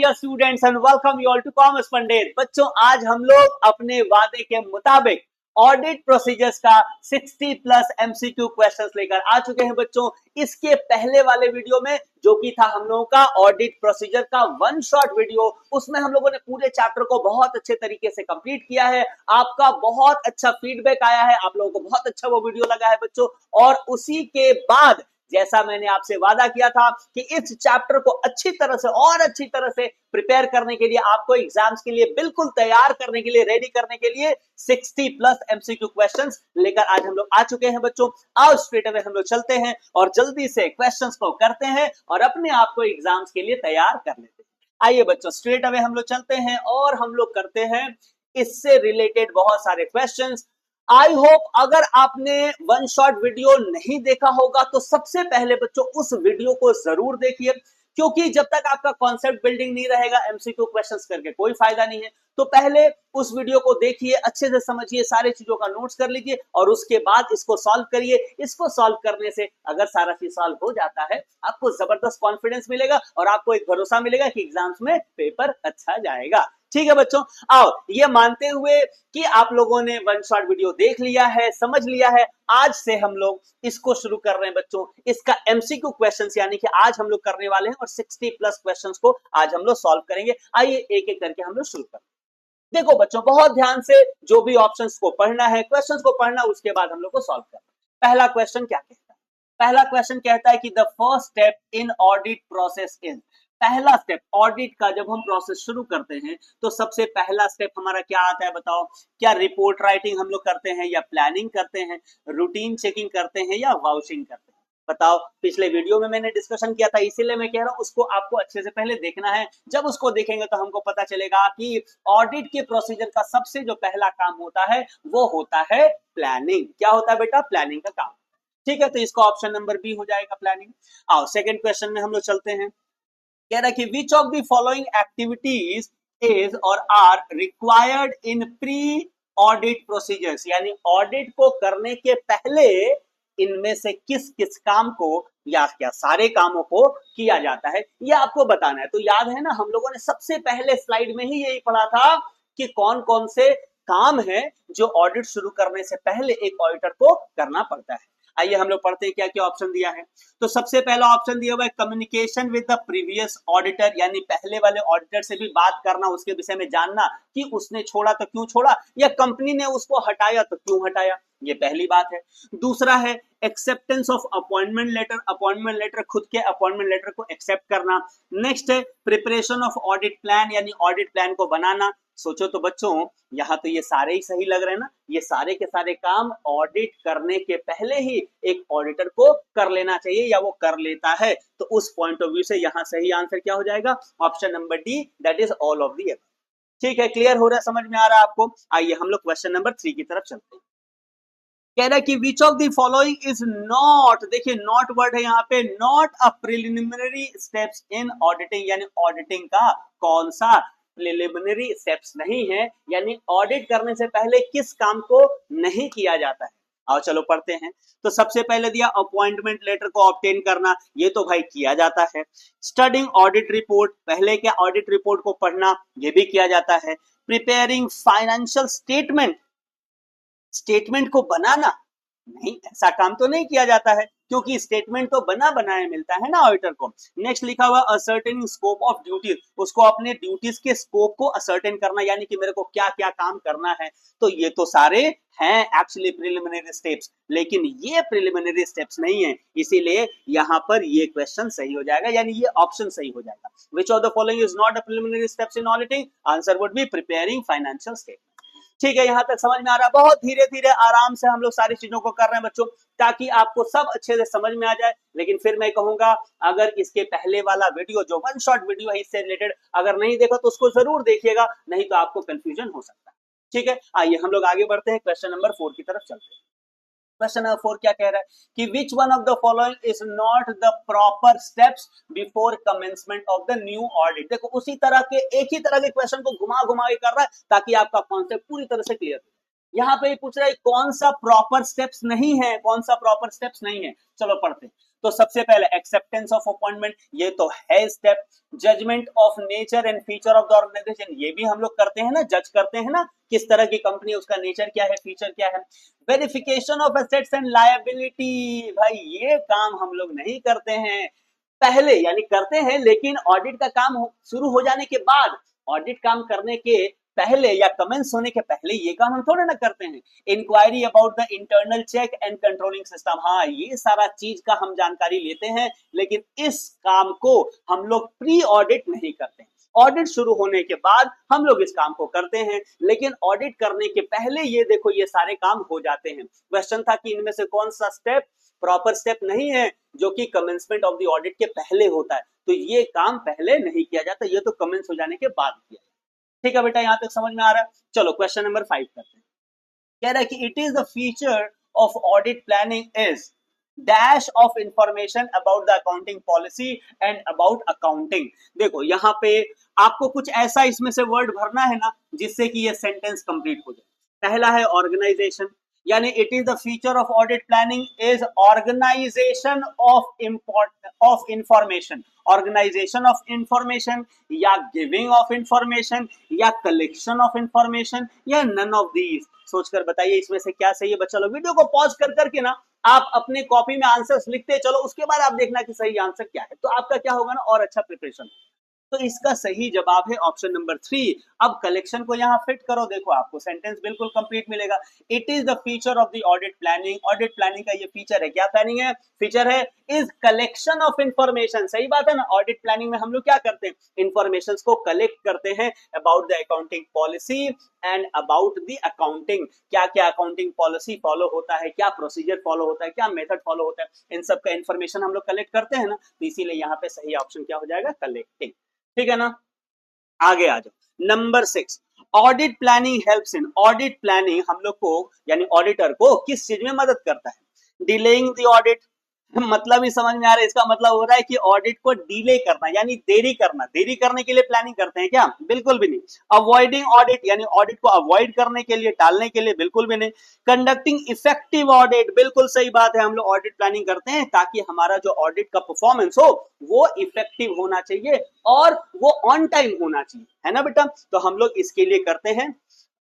Dear students and welcome you all to Commerce Pandit. बच्चों, आज हम लोग अपने वादे के मुताबिक ऑडिट प्रोसीजर्स का 60 प्लस एमसीक्यू क्वेश्चंस लेकर आ चुके हैं। बच्चों, इसके पहले वाले वीडियो में जो कि था हम लोगों का ऑडिट प्रोसीजर का वन शॉट वीडियो, उसमें हम लोगों ने पूरे चैप्टर को बहुत अच्छे तरीके से कंप्लीट किया है। आपका बहुत अच्छा फीडबैक आया है, आप लोगों को बहुत अच्छा वो वीडियो लगा है बच्चों। और उसी के बाद जैसा मैंने आपसे वादा किया था कि इस चैप्टर को अच्छी तरह से और अच्छी तरह से प्रिपेयर करने के लिए, आपको एग्जाम्स के लिए बिल्कुल तैयार करने के लिए, रेडी करने के लिए 60 प्लस एमसीक्यू क्वेश्चंस लेकर आज हम लोग आ चुके हैं। बच्चों, आओ स्ट्रेट अवे हम लोग चलते हैं और जल्दी से क्वेश्चंस को करते हैं और अपने आप को एग्जाम्स के लिए तैयार कर लेते हैं। आइए बच्चों, स्ट्रेट अवे हम लोग चलते हैं और हम लोग करते हैं इससे रिलेटेड बहुत सारे क्वेश्चंस। आई होप अगर आपने वन शॉट वीडियो नहीं देखा होगा तो सबसे पहले बच्चों उस वीडियो को जरूर देखिए, क्योंकि जब तक आपका कॉन्सेप्ट बिल्डिंग नहीं रहेगा एमसीक्यू क्वेश्चंस करके कोई फायदा नहीं है। तो पहले उस वीडियो को देखिए, अच्छे से समझिए, सारी चीजों का नोट्स कर लीजिए और उसके बाद इसको सॉल्व करिए। इसको सॉल्व करने से अगर सारा चीज सॉल्व हो जाता है, आपको जबरदस्त कॉन्फिडेंस मिलेगा और आपको एक भरोसा मिलेगा कि एग्जाम्स में पेपर अच्छा जाएगा। ठीक है बच्चों, आओ ये मानते हुए कि आप लोगों ने वन शॉट वीडियो देख लिया है, समझ लिया है, आज से हम लोग इसको शुरू कर रहे हैं बच्चों। इसका एमसीक्यू क्वेश्चंस यानी कि आज हम लोग करने वाले हैं और 60 प्लस क्वेश्चंस को आज हम लोग सॉल्व करेंगे। आइए एक एक करके हम लोग शुरू करते हैं। देखो बच्चों, बहुत ध्यान से जो भी ऑप्शंस को पढ़ना है, क्वेश्चंस को पढ़ना, उसके बाद हम लोग को सॉल्व करना है। पहला क्वेश्चन क्या कहता है? पहला क्वेश्चन कहता है कि the first step in audit process is. पहला स्टेप ऑडिट का जब हम प्रोसेस शुरू करते हैं तो सबसे पहला स्टेप हमारा क्या आता है बताओ? क्या रिपोर्ट राइटिंग हम लोग करते हैं या प्लानिंग करते हैं, रूटीन चेकिंग करते हैं या वाउचिंग करते हैं? बताओ। पिछले वीडियो में मैंने डिस्कशन किया था, इसीलिए मैं कह रहा हूं उसको आपको अच्छे से पहले देखना है। जब उसको देखेंगे तो हमको पता चलेगा कि ऑडिट के प्रोसीजर का सबसे जो पहला काम होता है वो होता है प्लानिंग। क्या होता है बेटा? प्लानिंग का काम। ठीक है, तो इसका ऑप्शन नंबर बी हो जाएगा, प्लानिंग। आओ सेकंड क्वेश्चन में हम लोग चलते हैं। कह रहा है कि which of the following activities is or are required in pre audit procedures, यानी ऑडिट को करने के पहले इनमें से किस किस काम को या क्या सारे कामों को किया जाता है, यह आपको बताना है। तो याद है ना, हम लोगों ने सबसे पहले स्लाइड में ही यही पढ़ा था कि कौन कौन से काम है जो ऑडिट शुरू करने से पहले एक ऑडिटर को करना पड़ता है। आइए हम लोग पढ़ते हैं क्या क्या ऑप्शन दिया है। तो सबसे पहला ऑप्शन दिया हुआ है communication with the previous auditor, यानी पहले वाले ऑडिटर से भी बात करना, उसके विषय में जानना कि उसने छोड़ा तो क्यों छोड़ा या कंपनी ने उसको हटाया तो क्यों हटाया, ये पहली बात है। दूसरा है acceptance of appointment letter, appointment letter, खुद के अपॉइंटमेंट लेटर को एक्सेप्ट करना। नेक्स्ट है प्रिपरेशन ऑफ ऑडिट प्लान, यानी ऑडिट प्लान को बनाना। सोचो तो बच्चों, यहाँ तो ये सारे ही सही लग रहे हैं ना, ये सारे के सारे काम ऑडिट करने के पहले ही एक ऑडिटर को कर लेना चाहिए या वो कर लेता है। तो उस पॉइंट ऑफ व्यू से यहाँ सही आंसर क्या हो जाएगा? Option number D, that is all of the above. ठीक है, क्लियर हो रहा है, समझ में आ रहा है आपको? आइए हम लोग क्वेश्चन नंबर 3 की तरफ चलते हैं। कह रहा है कि which of the following is not, देखिए नॉट वर्ड है यहाँ पे, not a preliminary steps in auditing, यानी ऑडिटिंग का कौन सा प्रिलिमिनरी स्टेप्स नहीं है, यानी ऑडिट करने से पहले किस काम को नहीं किया जाता है। आओ चलो पढ़ते हैं। तो सबसे पहले दिया अपॉइंटमेंट लेटर को ऑब्टेन करना, ये तो भाई किया जाता है। स्टडिंग ऑडिट रिपोर्ट, पहले क्या ऑडिट रिपोर्ट को पढ़ना, ये भी किया जाता है। प्रिपेयरिंग फाइनेंशियल स्टेटमेंट, स्टेटमेंट को बनाना, नहीं ऐसा काम तो नहीं किया जाता है क्योंकि स्टेटमेंट तो बना बनाया मिलता है ना ऑडिटर को। नेक्स्ट लिखा हुआ असर्टेनिंग स्कोप ऑफ ड्यूटीज, उसको अपने ड्यूटीज के स्कोप को असर्टेन करना, यानी कि मेरे को क्या क्या काम करना है। तो ये तो सारे हैं एक्चुअली प्रिलिमिनरी स्टेप्स, लेकिन ये प्रिलिमिनरी स्टेप्स नहीं है, इसीलिए यहाँ पर ये क्वेश्चन सही हो जाएगा, यानी ये ऑप्शन सही हो जाएगा। विच of the following is not a preliminary steps in auditing? Answer would be preparing financial statement. ठीक है, यहां तक समझ में आ रहा है? बहुत धीरे धीरे आराम से हम लोग सारी चीजों को कर रहे हैं बच्चों, ताकि आपको सब अच्छे से समझ में आ जाए। लेकिन फिर मैं कहूंगा, अगर इसके पहले वाला वीडियो जो वन शॉट वीडियो है इससे रिलेटेड अगर नहीं देखा तो उसको जरूर देखिएगा, नहीं तो आपको कंफ्यूजन हो सकता है। ठीक है, आइए हम लोग आगे बढ़ते हैं, क्वेश्चन नंबर 4 की तरफ चलते हैं। क्वेश्चन नंबर 4 क्या कह रहा है कि which one of the following is not the proper steps before commencement of the new audit. देखो उसी तरह के एक ही तरह के क्वेश्चन को घुमा घुमा के कर रहा है ताकि आपका कॉन्सेप्ट पूरी तरह से क्लियर हो। यहाँ पे पूछ रहा है कौन सा प्रॉपर स्टेप्स नहीं है, कौन सा प्रॉपर स्टेप्स नहीं है। चलो पढ़ते हैं। तो सबसे पहले एक्सेप्टेंस ऑफ अपॉइंटमेंट, ये तो है step. Judgement of nature and feature of the organisation, ये भी हम लोग करते हैं ना, जज करते हैं ना किस तरह की कंपनी है, उसका नेचर क्या है, फीचर क्या है। Verification of assets and liability, भाई ये काम हम लोग नहीं करते हैं पहले, यानी करते हैं लेकिन ऑडिट का काम शुरू हो जाने के बाद, ऑडिट काम करने के पहले या कमेंस होने के पहले ये काम हम थोड़े ना करते हैं। Inquiry about the internal check and controlling system, हाँ ये सारा चीज का हम जानकारी लेते हैं, लेकिन इस काम को हम लोग प्री ऑडिट नहीं करते हैं। ऑडिट शुरू होने के बाद हम लोग इस काम को करते हैं, लेकिन ऑडिट करने के पहले ये देखो ये सारे काम हो जाते हैं। क्वेश्चन था कि इनमें से कौन सा स्टेप प्रॉपर स्टेप नहीं है जो कि कमेंसमेंट ऑफ द ऑडिट के पहले होता है, तो ये काम पहले नहीं किया जाता, ये तो कमेंस हो जाने के बाद किया जाता। ठीक है बेटा, यहां तक समझ में आ रहा है। चलो क्वेश्चन नंबर 5 करते हैं। कह रहा है कि it is the feature of audit planning is dash of information about the accounting policy and about accounting. देखो यहाँ पे आपको कुछ ऐसा इसमें से वर्ड भरना है ना जिससे कि ये सेंटेंस कंप्लीट हो जाए। पहला है ऑर्गेनाइजेशन, यानी it is the feature of audit planning is organisation of information, organisation of information या गिविंग ऑफ इंफॉर्मेशन या कलेक्शन ऑफ इंफॉर्मेशन या नन ऑफ दीज। सोचकर बताइए इसमें से क्या सही है। बच्चा लोग वीडियो को पॉज कर करके ना आप अपने कॉपी में आंसर्स लिखते चलो, उसके बाद आप देखना कि सही आंसर क्या है, तो आपका क्या होगा ना और अच्छा प्रिपरेशन। तो इसका सही जवाब है ऑप्शन नंबर 3। अब कलेक्शन को यहां फिट करो, देखो आपको सेंटेंस बिल्कुल कंप्लीट मिलेगा। It is the feature of the audit planning, audit planning का ये फीचर है, क्या प्लानिंग है, फीचर है, इज कलेक्शन ऑफ इंफॉर्मेशन। सही बात है ना, ऑडिट प्लानिंग में हम लोग क्या करते हैं, इंफॉर्मेशन को कलेक्ट करते हैं about the accounting policy and about the accounting, क्या क्या अकाउंटिंग पॉलिसी फॉलो होता है, क्या प्रोसीजर फॉलो होता है, क्या मेथड फॉलो होता है, इन सब का इंफॉर्मेशन हम लोग कलेक्ट करते हैं ना, तो इसीलिए यहाँ पे सही ऑप्शन क्या हो जाएगा, कलेक्टिंग। ठीक है ना, आगे आ जाओ। Number 6, audit planning helps in, audit planning हम लोग को यानी ऑडिटर को किस चीज में मदद करता है, डिलेइंग द ऑडिट, मतलब ही समझ में आ रहा है, इसका मतलब हो रहा है कि ऑडिट को डिले करना यानी देरी करना, देरी करने के लिए प्लानिंग करते हैं क्या, बिल्कुल भी नहीं। अवॉइडिंग ऑडिट यानी ऑडिट को अवॉइड करने के लिए, टालने के लिए, बिल्कुल भी नहीं। कंडक्टिंग इफेक्टिव ऑडिट, बिल्कुल सही बात है, हम लोग ऑडिट प्लानिंग करते हैं ताकि हमारा जो ऑडिट का परफॉर्मेंस हो वो इफेक्टिव होना चाहिए और वो ऑन टाइम होना चाहिए, है ना बेटा, तो हम लोग इसके लिए करते हैं।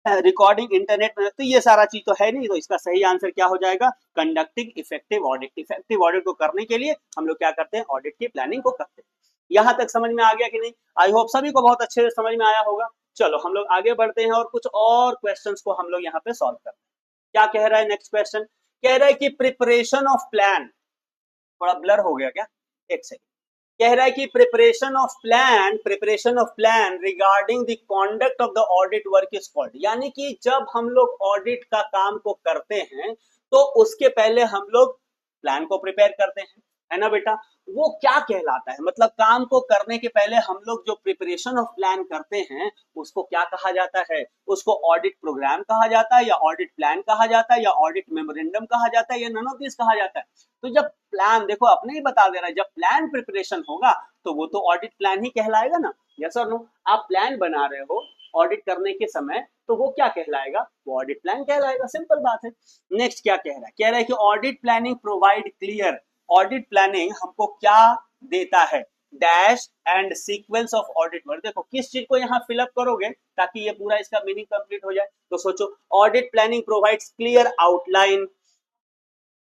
रिकॉर्डिंग इंटरनेट में, तो ये सारा चीज तो है नहीं, तो इसका सही आंसर क्या हो जाएगा, conducting effective audit. Effective audit को करने के लिए हम लोग क्या करते हैं, ऑडिट की प्लानिंग को करते हैं। यहां तक समझ में आ गया कि नहीं, आई होप सभी को बहुत अच्छे से समझ में आया होगा। चलो हम लोग आगे बढ़ते हैं और कुछ और क्वेश्चंस को हम लोग यहाँ पे सॉल्व करते हैं। क्या कह रहा है नेक्स्ट क्वेश्चन, कह रहा है कि प्रिपरेशन ऑफ प्लान, थोड़ा ब्लर हो गया क्या, एक सेकंड, कह रहा है कि preparation of plan regarding the conduct of the audit work is called, यानी कि जब हम लोग ऑडिट का काम को करते हैं तो उसके पहले हम लोग प्लान को प्रिपेयर करते हैं, है ना बेटा, वो क्या कहलाता है, मतलब काम को करने के पहले हम लोग जो प्रिपरेशन ऑफ प्लान करते हैं उसको क्या कहा जाता है, उसको ऑडिट प्रोग्राम कहा जाता है या ऑडिट प्लान कहा जाता है या ऑडिट मेमोरेंडम कहा जाता है या नन ऑफ दिस कहा जाता है। तो जब प्लान, देखो अपने ही बता दे रहा है, जब प्लान प्रिपरेशन होगा तो वो तो ऑडिट प्लान ही कहलाएगा ना, यस और नो। आप प्लान बना रहे हो ऑडिट करने के समय तो वो क्या कहलाएगा, वो ऑडिट प्लान कहलाएगा, सिंपल बात है। नेक्स्ट क्या कह रहा है कि audit planning provide clear, audit planning हमको क्या देता है, dash and sequence of audit work. देखो किस चीज को यहाँ फिलअप करोगे ताकि ये पूरा इसका मीनिंग कंप्लीट हो जाए, तो सोचो audit planning provides clear outline,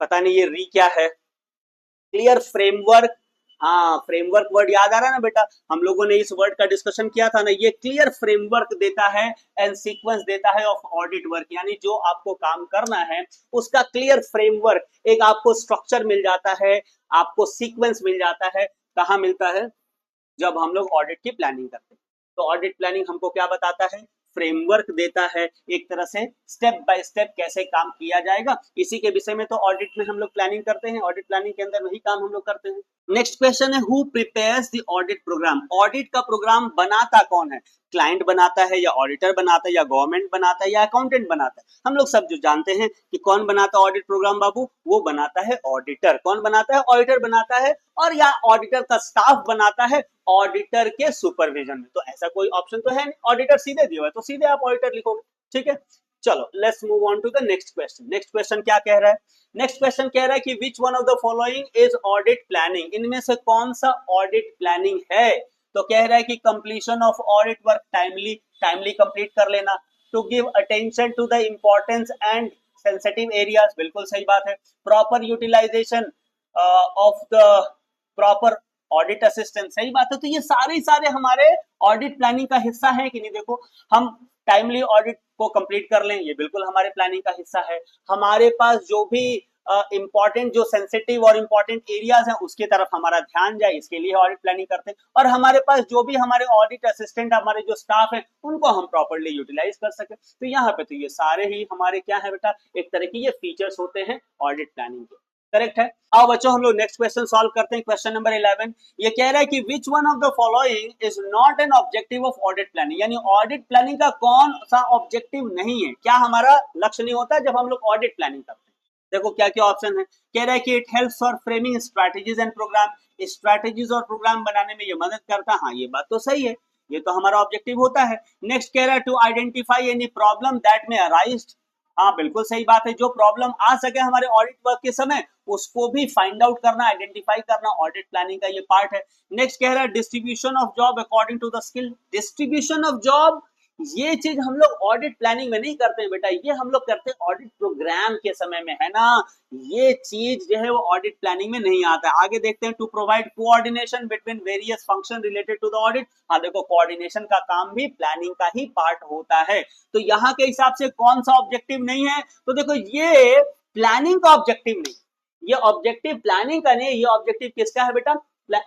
पता नहीं ये री क्या है, क्लियर फ्रेमवर्क, हाँ फ्रेमवर्क वर्ड याद आ रहा है ना बेटा, हम लोगों ने इस वर्ड का डिस्कशन किया था ना, ये क्लियर फ्रेमवर्क देता है एंड सीक्वेंस देता है ऑफ ऑडिट वर्क, यानी जो आपको काम करना है उसका क्लियर फ्रेमवर्क, एक आपको स्ट्रक्चर मिल जाता है, आपको सीक्वेंस मिल जाता है। कहाँ मिलता है, जब हम लोग ऑडिट की प्लानिंग करते हैं, तो ऑडिट प्लानिंग हमको क्या बताता है, फ्रेमवर्क देता है, एक तरह से स्टेप बाय स्टेप कैसे काम किया जाएगा, इसी के विषय में तो ऑडिट में हम लोग प्लानिंग करते हैं, ऑडिट प्लानिंग के अंदर वही काम हम लोग करते हैं। नेक्स्ट क्वेश्चन है, who prepares the audit programme, audit का प्रोग्राम बनाता कौन है, क्लाइंट बनाता है या ऑडिटर बनाता है या गवर्नमेंट बनाता है या अकाउंटेंट बनाता है, हम लोग सब जो जानते हैं कि कौन बनाता है ऑडिट प्रोग्राम बाबू, वो बनाता है ऑडिटर। कौन बनाता है, ऑडिटर बनाता है, और या ऑडिटर का स्टाफ बनाता है ऑडिटर के सुपरविजन में। तो ऐसा कोई ऑप्शन तो है नहीं, ऑडिटर सीधे दिया हुआ है तो सीधे आप ऑडिटर लिखोगे, ठीक है। चलो let's move on to the next question. Next question क्या कह रहा है? नेक्स्ट क्वेश्चन कह रहा है कि which one of the following is audit planning, इनमें से कौन सा ऑडिट प्लानिंग है? तो कह रहा है कि completion of audit work timely complete कर लेना, to give attention to the importance and sensitive areas, बिल्कुल सही बात है। Proper utilisation of the proper audit assistant, सही बात है। तो ये सारे हमारे ऑडिट प्लानिंग का हिस्सा है कि नहीं? देखो, हम टाइमली ऑडिट को कंप्लीट कर लें, ये बिल्कुल हमारे प्लानिंग का हिस्सा है। हमारे पास जो भी इंपॉर्टेंट जो सेंसिटिव और इंपॉर्टेंट एरियाज हैं उसकी तरफ हमारा ध्यान जाए, इसके लिए ऑडिट प्लानिंग करते हैं। और हमारे पास जो भी हमारे ऑडिट असिस्टेंट, हमारे जो स्टाफ है, उनको हम प्रॉपर्ली यूटिलाइज कर सके। तो यहाँ पे तो ये सारे ही हमारे क्या है बेटा, एक तरह की ये फीचर्स होते हैं ऑडिट प्लानिंग के। करेक्ट है। आओ बच्चों हम लोग नेक्स्ट क्वेश्चन सॉल्व करते हैं। क्वेश्चन नंबर 11 ये कह रहा है कि which one of the following is not an objective of audit planning, यानी ऑडिट प्लानिंग का कौन सा ऑब्जेक्टिव नहीं है, क्या हमारा लक्ष्य नहीं होता जब हम लोग ऑडिट प्लानिंग करते हैं। देखो क्या क्या ऑप्शन है। कह रहा है कि it helps for framing strategies and programme, strategies और प्रोग्राम बनाने में ये मदद करता है। हाँ ये बात तो सही है, ये तो हमारा ऑब्जेक्टिव होता है। नेक्स्ट कह रहा है to identify any problem that में अराइज, हाँ बिल्कुल सही बात है, जो प्रॉब्लम आ सके हमारे ऑडिट वर्क के समय उसको भी फाइंड आउट करना, आइडेंटिफाई करना ऑडिट प्लानिंग का ये पार्ट है। नेक्स्ट कह रहा है distribution of job according to the skill, distribution of job ये चीज हम लोग ऑडिट प्लानिंग में नहीं करते हैं बेटा, ये हम लोग करते हैं ऑडिट प्रोग्राम के समय में, है ना। ये चीज जो है वो ऑडिट प्लानिंग में नहीं आता है। आगे देखते हैं to provide coordination between various function related to the audit, हाँ देखो कोऑर्डिनेशन का काम भी प्लानिंग का ही पार्ट होता है। तो यहाँ के हिसाब से कौन सा ऑब्जेक्टिव नहीं है? तो देखो ये प्लानिंग का ऑब्जेक्टिव नहीं, ये ऑब्जेक्टिव प्लानिंग का नहीं, ये ऑब्जेक्टिव किसका है बेटा?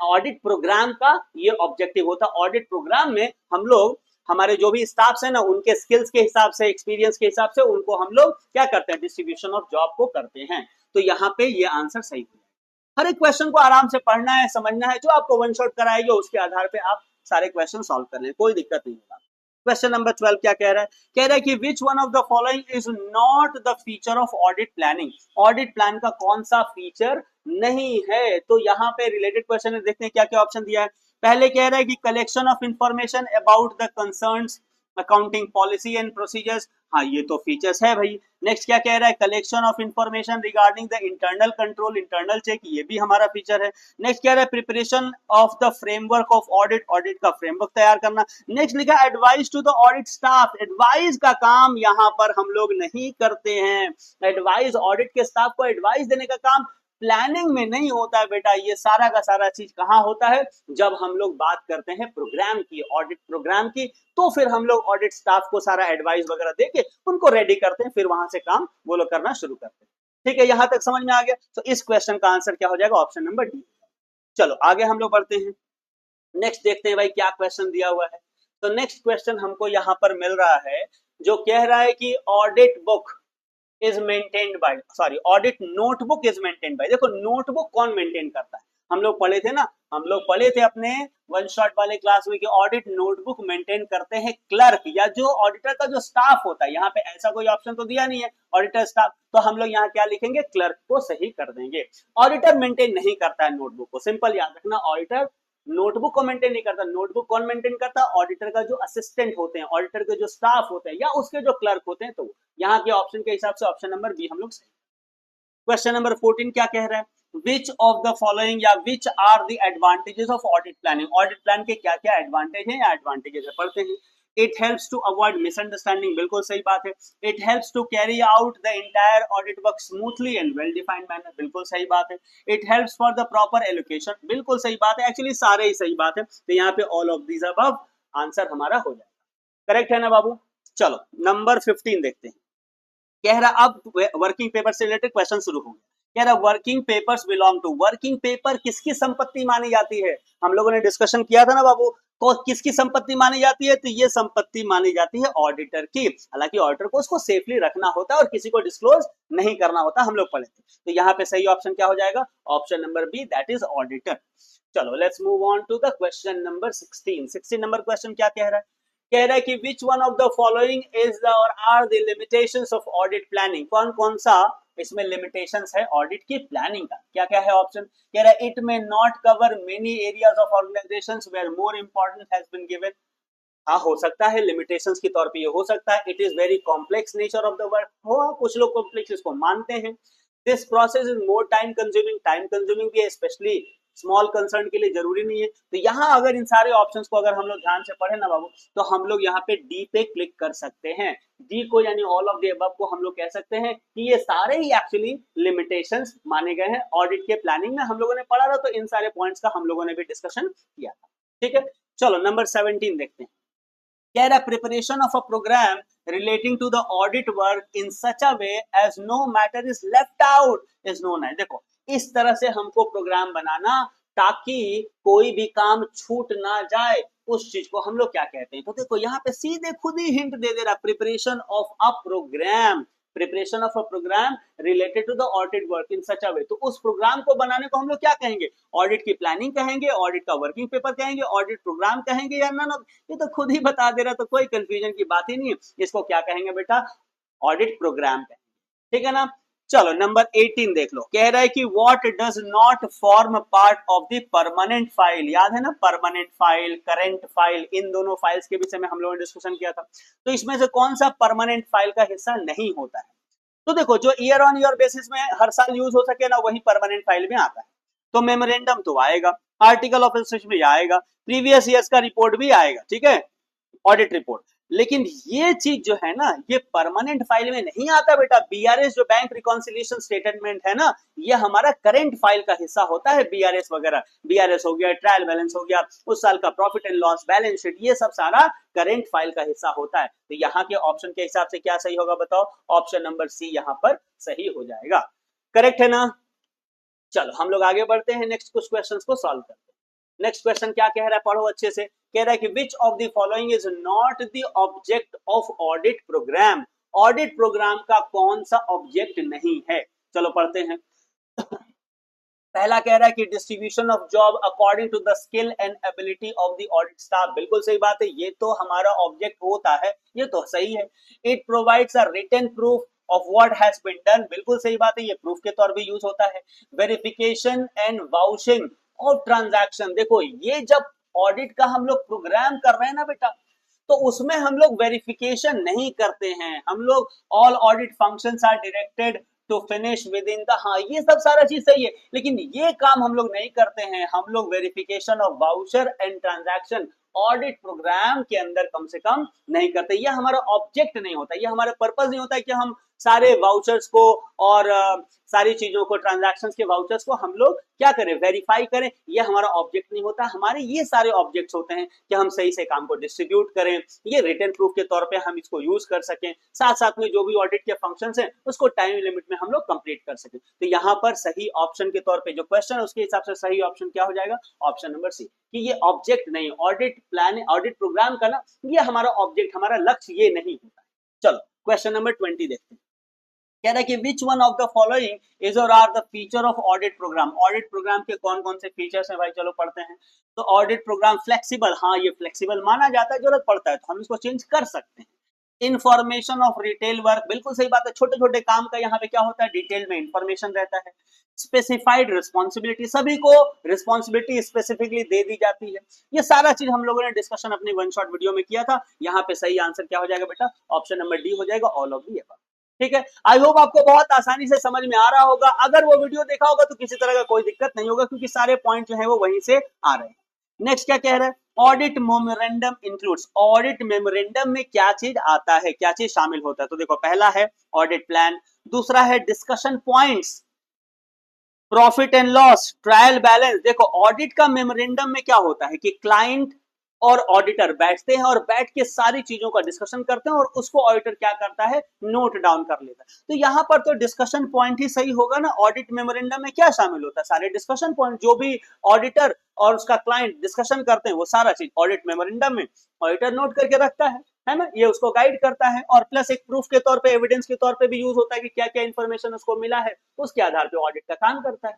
ऑडिट प्रोग्राम का ये ऑब्जेक्टिव होता है। ऑडिट प्रोग्राम में हम लोग हमारे जो भी स्टाफ्स है ना, उनके स्किल्स के हिसाब से, एक्सपीरियंस के हिसाब से उनको हम लोग क्या करते हैं, डिस्ट्रीब्यूशन ऑफ जॉब को करते हैं। तो यहाँ पे ये आंसर सही है। हर एक क्वेश्चन को आराम से पढ़ना है, समझना है, जो आपको वन शॉट कराएगी उसके आधार पे आप सारे क्वेश्चन सॉल्व कर लें, कोई दिक्कत नहीं होगा। क्वेश्चन नंबर 12 क्या कह रहा है? कह रहा है कि which one of the following is not the feature of audit planning, audit plan का कौन सा फीचर नहीं है? तो यहाँ पे रिलेटेड क्वेश्चन है, देखते हैं क्या क्या ऑप्शन दिया है। पहले कह रहा है कि collection of information about the concerns accounting policy and procedures, हाँ ये तो फीचर्स है भाई। नेक्स्ट क्या कह रहा है? Collection of information regarding the internal control, internal check, ये भी हमारा फीचर है। नेक्स्ट कह रहा है preparation of the framework of audit, audit का फ्रेमवर्क तैयार करना। नेक्स्ट लिखा advice to the audit staff, advice का काम यहाँ पर हम लोग नहीं करते हैं। एडवाइस, ऑडिट के स्टाफ को एडवाइस देने का काम प्लानिंग में नहीं होता है बेटा, ये सारा का सारा चीज कहाँ होता है? जब हम लोग बात करते हैं प्रोग्राम की, ऑडिट प्रोग्राम की, तो फिर हम लोग ऑडिट स्टाफ को सारा एडवाइस वगैरह देके उनको रेडी करते हैं, फिर वहां से काम वो लोग करना शुरू करते हैं। ठीक है, यहां तक समझ में आ गया? तो इस क्वेश्चन का आंसर क्या हो जाएगा? Option number D. चलो आगे हम लोग बढ़ते हैं, नेक्स्ट देखते हैं भाई क्या क्वेश्चन दिया हुआ है। तो नेक्स्ट क्वेश्चन हमको यहाँ पर मिल रहा है जो कह रहा है कि audit book is maintained by, sorry audit notebook is maintained by. देखो नोटबुक कौन मेंटेन करता है? हम लोग पढ़े थे ना, हम लोग पढ़े थे अपने वन शॉट वाले क्लास में कि ऑडिट नोटबुक मेंटेन करते हैं क्लर्क, या जो ऑडिटर का जो स्टाफ होता है। यहाँ पे ऐसा कोई ऑप्शन तो दिया नहीं है ऑडिटर स्टाफ, तो हम लोग यहाँ क्या लिखेंगे? क्लर्क को सही कर देंगे। ऑडिटर मेंटेन नहीं करता है नोटबुक को, सिंपल याद रखना, ऑडिटर नोटबुक को मेंटेन नहीं करता। नोटबुक कौन मेंटेन करता है? ऑडिटर का जो असिस्टेंट होते हैं, ऑडिटर के जो स्टाफ होते हैं, या उसके जो क्लर्क होते हैं। तो यहाँ के ऑप्शन के हिसाब से ऑप्शन नंबर बी हम लोग सही। क्वेश्चन नंबर 14 क्या कह रहा है? विच ऑफ द फॉलोइंग या which are the advantages of audit planning, audit plan के क्या क्या एडवांटेज हैं या एडवांटेजेस है, पढ़ते हैं। It helps to avoid misunderstanding, बिल्कुल सही बात है। It helps to carry out the entire audit work smoothly and well defined manner, बिल्कुल सही बात है। It helps for the proper allocation, बिल्कुल सही बात है। एक्चुअली सारे ही सही बात है, तो यहाँ पे all of these above answer हमारा हो जाएगा। करेक्ट है ना बाबू? चलो नंबर 15 देखते हैं। कह रहा अब वर्किंग पेपर से रिलेटेड क्वेश्चन शुरू हो गया। कह रहा working papers belong to, working paper किसकी संपत्ति मानी जाती है? हम लोगों ने डिस्कशन किया था ना बाबू, तो किसकी संपत्ति मानी जाती है? तो ये संपत्ति मानी जाती है ऑडिटर की। हालांकि ऑडिटर को उसको सेफली रखना होता है और किसी को डिस्क्लोज नहीं करना होता, हम लोग पढ़े थे। तो यहाँ पे सही ऑप्शन क्या हो जाएगा? Option number B, that is auditor. चलो let's move on to the question number 16। 16 number question क्या कह रहा है? कह रहा है कि which one of the following is the or are the limitations of audit planning, कौन कौन सा इसमें लिमिटेशंस है ऑडिट की प्लानिंग का? क्या क्या है ऑप्शन? कह रहा है it may not cover many areas of organisations where more importance has been given, हाँ हो सकता है, लिमिटेशंस के तौर पे ये हो सकता है। It is very complex nature of the work, हो कुछ लोग कॉम्प्लेक्स इसको मानते हैं। This process is more time consuming भी है, स्पेशली स्मॉल कंसर्न के लिए जरूरी नहीं है। तो यहाँ अगर इन सारे ऑप्शंस को अगर हम लोग ध्यान से पढ़े ना बाबू, तो हम लोग यहाँ पे डी पे क्लिक कर सकते हैं। डी को यानी ऑल ऑफ द अबव को हम लोग कह सकते हैं कि ये सारे ही एक्चुअली लिमिटेशंस माने गए हैं। ऑडिट के प्लानिंग में हम लोगों ने पढ़ा था, तो इन सारे पॉइंट्स का हम लोगों ने भी डिस्कशन किया था। ठीक है, चलो नंबर 17 देखते हैं। कह रहा preparation of a programme relating to the audit work in such a way as no matter is left out is known as. देखो इस तरह से हमको प्रोग्राम बनाना ताकि कोई भी काम छूट ना जाए, उस चीज को हम लोग क्या कहते हैं। तो देखो यहाँ पे सीधे खुद ही हिंट दे रहा, preparation of a programme, preparation of a programme related to the audit work in such a way. तो उस प्रोग्राम को बनाने को हम लोग क्या कहेंगे, ऑडिट की प्लानिंग कहेंगे, ऑडिट का वर्किंग पेपर कहेंगे, ऑडिट प्रोग्राम कहेंगे, या नन ऑफ, ये तो खुद ही बता दे रहा, तो कोई कंफ्यूजन की बात ही नहीं है। इसको क्या कहेंगे बेटा, ऑडिट प्रोग्राम कहेंगे। ठीक है ना। चलो नंबर 18 देख लो। कह रहा है कि what does not form part of the permanent file. याद है ना, परमानेंट फाइल, करंट फाइल, इन दोनों फाइल्स के विषय में हम लोगों ने डिस्कशन किया था। तो इसमें से कौन सा परमानेंट फाइल का हिस्सा नहीं होता है। तो देखो जो ईयर ऑन ईयर बेसिस में हर साल यूज हो सके ना, वही परमानेंट फाइल में आता है। तो मेमोरेंडम तो आएगा, आर्टिकल ऑफ एसोसिएशन भी आएगा, प्रीवियस ईयर्स का रिपोर्ट भी आएगा, ठीक है, ऑडिट रिपोर्ट। लेकिन ये चीज जो है ना, ये परमानेंट फाइल में नहीं आता बेटा। बीआरएस जो बैंक रिकॉन्सिलिएशन स्टेटमेंट है ना, ये हमारा करंट फाइल का हिस्सा होता है। बीआरएस वगैरह, बीआरएस हो गया, ट्रायल बैलेंस हो गया, उस साल का profit and loss balance sheet, ये सब सारा करंट फाइल का हिस्सा होता है। तो यहाँ के ऑप्शन के हिसाब से क्या सही होगा बताओ, ऑप्शन नंबर सी यहाँ पर सही हो जाएगा। करेक्ट है ना। चलो हम लोग आगे बढ़ते हैं, नेक्स्ट कुछ क्वेश्चंस को सॉल्व करते हैं। नेक्स्ट क्वेश्चन क्या कह रहा है, पढ़ो अच्छे से। कह रहा है कि which of the following is not the object of audit programme. Audit programme का कौन सा ऑब्जेक्ट नहीं है, चलो पढ़ते हैं। पहला कह रहा है कि distribution of job according to the skill and ability of the audit staff. बिल्कुल सही बात है, ये तो हमारा ऑब्जेक्ट होता है, ये तो सही है। It provides a written proof of what has been done. बिल्कुल सही बात है, ये प्रूफ के तौर पे यूज होता है। Verification and vouching of transaction. देखो ये जब ऑडिट का हम लोग प्रोग्राम कर रहे हैं ना बेटा, तो उसमें हम लोग वेरिफिकेशन नहीं करते हैं। हम लोग all audit functions are directed to finish within the, हाँ ये सब सारा चीज सही है, लेकिन ये काम हम लोग नहीं करते हैं। हम लोग verification of voucher and transaction audit programme के अंदर कम से कम नहीं करते। ये हमारा ऑब्जेक्ट नहीं होता, ये हमारा पर्पस नहीं होता है कि हम सारे वाउचर्स को और सारी चीजों को, ट्रांजैक्शंस के वाउचर्स को हम लोग क्या करें, वेरीफाई करें। ये हमारा ऑब्जेक्ट नहीं होता। हमारे ये सारे ऑब्जेक्ट्स होते हैं कि हम सही से काम को डिस्ट्रीब्यूट करें, ये रिटन प्रूफ के तौर पे हम इसको यूज कर सकें, साथ साथ में जो भी ऑडिट के फंक्शंस हैं उसको टाइम लिमिट में हम लोग कंप्लीट कर सकें। तो यहाँ पर सही ऑप्शन के तौर पे जो क्वेश्चन है उसके हिसाब से सही ऑप्शन क्या हो जाएगा, ऑप्शन नंबर सी, कि ये ऑब्जेक्ट नहीं, ऑडिट प्लान, ऑडिट प्रोग्राम का ना ये हमारा ऑब्जेक्ट, हमारा लक्ष्य ये नहीं होता। चलो क्वेश्चन नंबर 20 देखते हैं। कह रहा है कि which one of the following is or are the feature of audit programme. Audit programme के कौन कौन से फीचर्स हैं भाई, चलो पढ़ते हैं। तो ऑडिट प्रोग्राम फ्लेक्सिबल, हाँ ये फ्लेक्सिबल माना जाता है, जरूरत पड़ता है तो हम इसको चेंज कर सकते हैं। इंफॉर्मेशन ऑफ रिटेल वर्क, बिल्कुल सही बात है, छोटे छोटे काम का यहाँ पे क्या होता है, डिटेल में इंफॉर्मेशन रहता है। स्पेसिफाइड रिस्पॉन्सिबिलिटी, सभी को रिस्पॉन्सिबिलिटी स्पेसिफिकली दे दी जाती है। ये सारा चीज हम लोगों ने डिस्कशन अपनी वन शॉट वीडियो में किया था। यहाँ पे सही आंसर क्या हो जाएगा बेटा, ऑप्शन नंबर डी हो जाएगा, ऑल ऑफ दी अबव। ठीक है, आई होप आपको बहुत आसानी से समझ में आ रहा होगा। अगर वो वीडियो देखा होगा तो किसी तरह का कोई दिक्कत नहीं होगा, क्योंकि सारे पॉइंट जो है वो वहीं से आ रहे हैं। नेक्स्ट क्या कह रहा है, audit memorandum includes. Audit memorandum में क्या चीज आता है, क्या चीज शामिल होता है। तो देखो पहला है ऑडिट प्लान, दूसरा है discussion points, profit and loss, trial balance. देखो ऑडिट का मेमोरेंडम में क्या होता है कि क्लाइंट और ऑडिटर बैठते हैं और बैठ के सारी चीजों का डिस्कशन करते हैं और उसको ऑडिटर क्या करता है, नोट डाउन कर लेता है। तो यहां पर तो डिस्कशन पॉइंट ही सही होगा ना। ऑडिट मेमोरेंडम में क्या शामिल होता है, सारे डिस्कशन पॉइंट, जो भी ऑडिटर और उसका क्लाइंट डिस्कशन करते हैं वो सारा चीज ऑडिट मेमोरेंडम में ऑडिटर नोट करके रखता है ना, ये उसको गाइड करता है। और प्लस एक प्रूफ के तौर पे, एविडेंस के तौर पे भी यूज होता है कि क्या क्या इंफॉर्मेशन उसको मिला है, उसके आधार पे ऑडिट का काम करता है।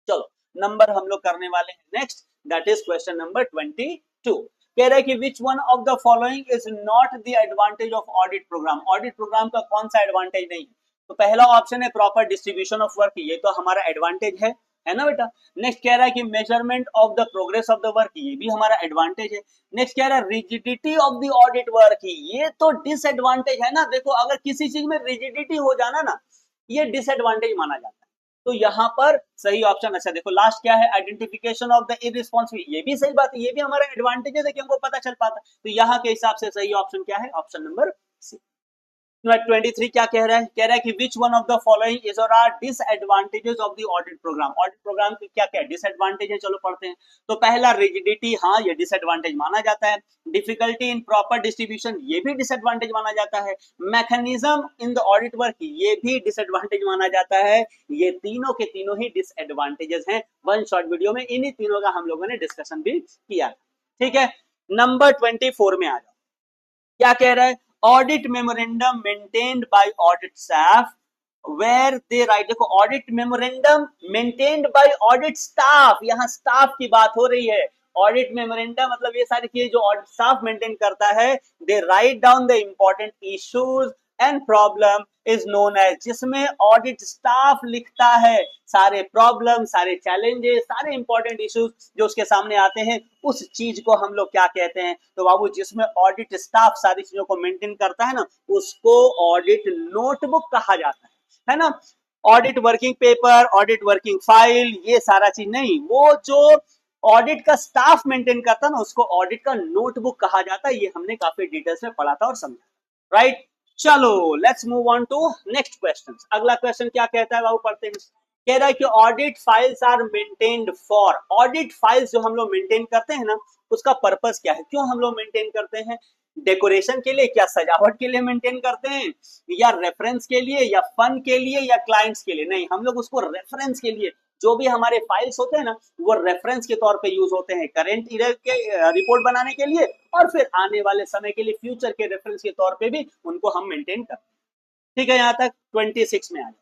चलो नंबर हम लोग करने वाले हैं next, that is question number 22। कह रहा है कि which one of the following is not the advantage of audit programme. Audit programme का कौन सा एडवांटेज नहीं है। तो पहला ऑप्शन है प्रॉपर डिस्ट्रीब्यूशन ऑफ वर्क, ये तो हमारा एडवांटेज है। है ना बेटा। नेक्स्ट कह रहा है कि measurement of the progress of the work, ये भी हमारा एडवांटेज है। नेक्स्ट कह रहा है rigidity of the audit work, ये तो डिसएडवांटेज है ना। देखो अगर किसी चीज में रिजिडिटी हो जाना ना, ये डिसएडवांटेज माना जाता है। तो यहाँ पर सही ऑप्शन, अच्छा देखो लास्ट क्या है, आइडेंटिफिकेशन ऑफ द इररिस्पांसिबल, ये भी सही बात है, ये भी हमारा एडवांटेज है कि हमको पता चल पाता है। तो यहाँ के हिसाब से सही ऑप्शन क्या है, ऑप्शन नंबर सी। 23 क्या कह रहा है, कह रहा है कि which one of the following is or are disadvantages of the audit programme. Audit programme के क्या क्या डिसएडवांटेज है, चलो पढ़ते हैं। तो पहला रिजिडिटी, हाँ ये डिसएडवांटेज माना जाता है। डिफिकल्टी इन प्रॉपर डिस्ट्रीब्यूशन, ये भी डिसएडवांटेज माना जाता है। Mechanism in the audit work, ये भी डिसएडवांटेज माना जाता है। ये तीनों के तीनों ही डिसएडवांटेजेस हैं। वन शॉर्ट वीडियो में इन्हीं तीनों का हम लोगों ने डिस्कशन भी किया, ठीक है। नंबर 24 में आ जाओ, क्या कह रहा है, audit memorandum maintained by audit staff where they write. देखो audit memorandum maintained by audit staff, यहां स्टाफ की बात हो रही है। ऑडिट मेमोरेंडम मतलब ये सारी चीजें जो ऑडिट स्टाफ मेंटेन करता है। They write down the important issues and problem is known as, जिसमें ऑडिट स्टाफ लिखता है सारे प्रॉब्लम, सारे चैलेंजेस, सारे इंपॉर्टेंट इश्यूज जो उसके सामने आते हैं, उस चीज को हम लोग क्या कहते हैं। तो बाबू जिसमें ऑडिट स्टाफ सारी चीजों को मेंटेन करता है ना, उसको ऑडिट नोटबुक कहा जाता है ना। Audit working paper, audit working file, ये सारा चीज नहीं, वो जो ऑडिट का स्टाफ मेंटेन करता है ना, उसको ऑडिट का नोटबुक कहा जाता है। ये हमने काफी डिटेल्स में पढ़ा था और समझा, राइट। चलो let's move on to next question. अगला क्वेश्चन क्या कहता है बाबू, पढ़ते हैं। कह रहा है कि audit files are maintained for, audit files जो हम लोग मेंटेन करते हैं ना, उसका पर्पस क्या है, क्यों हम लोग मेंटेन करते हैं। डेकोरेशन के लिए, क्या सजावट के लिए मेंटेन करते हैं, या रेफरेंस के लिए, या फन के लिए, या क्लाइंट्स के लिए। नहीं, हम लोग उसको रेफरेंस के लिए, जो भी हमारे फाइल्स होते हैं ना, वो रेफरेंस के तौर पे यूज होते हैं, करंट ईयर के रिपोर्ट बनाने के लिए, और फिर आने वाले समय के लिए फ्यूचर के रेफरेंस के तौर पे भी उनको हम मेंटेन करते हैं, ठीक है। यहाँ तक 26 में आ जाए,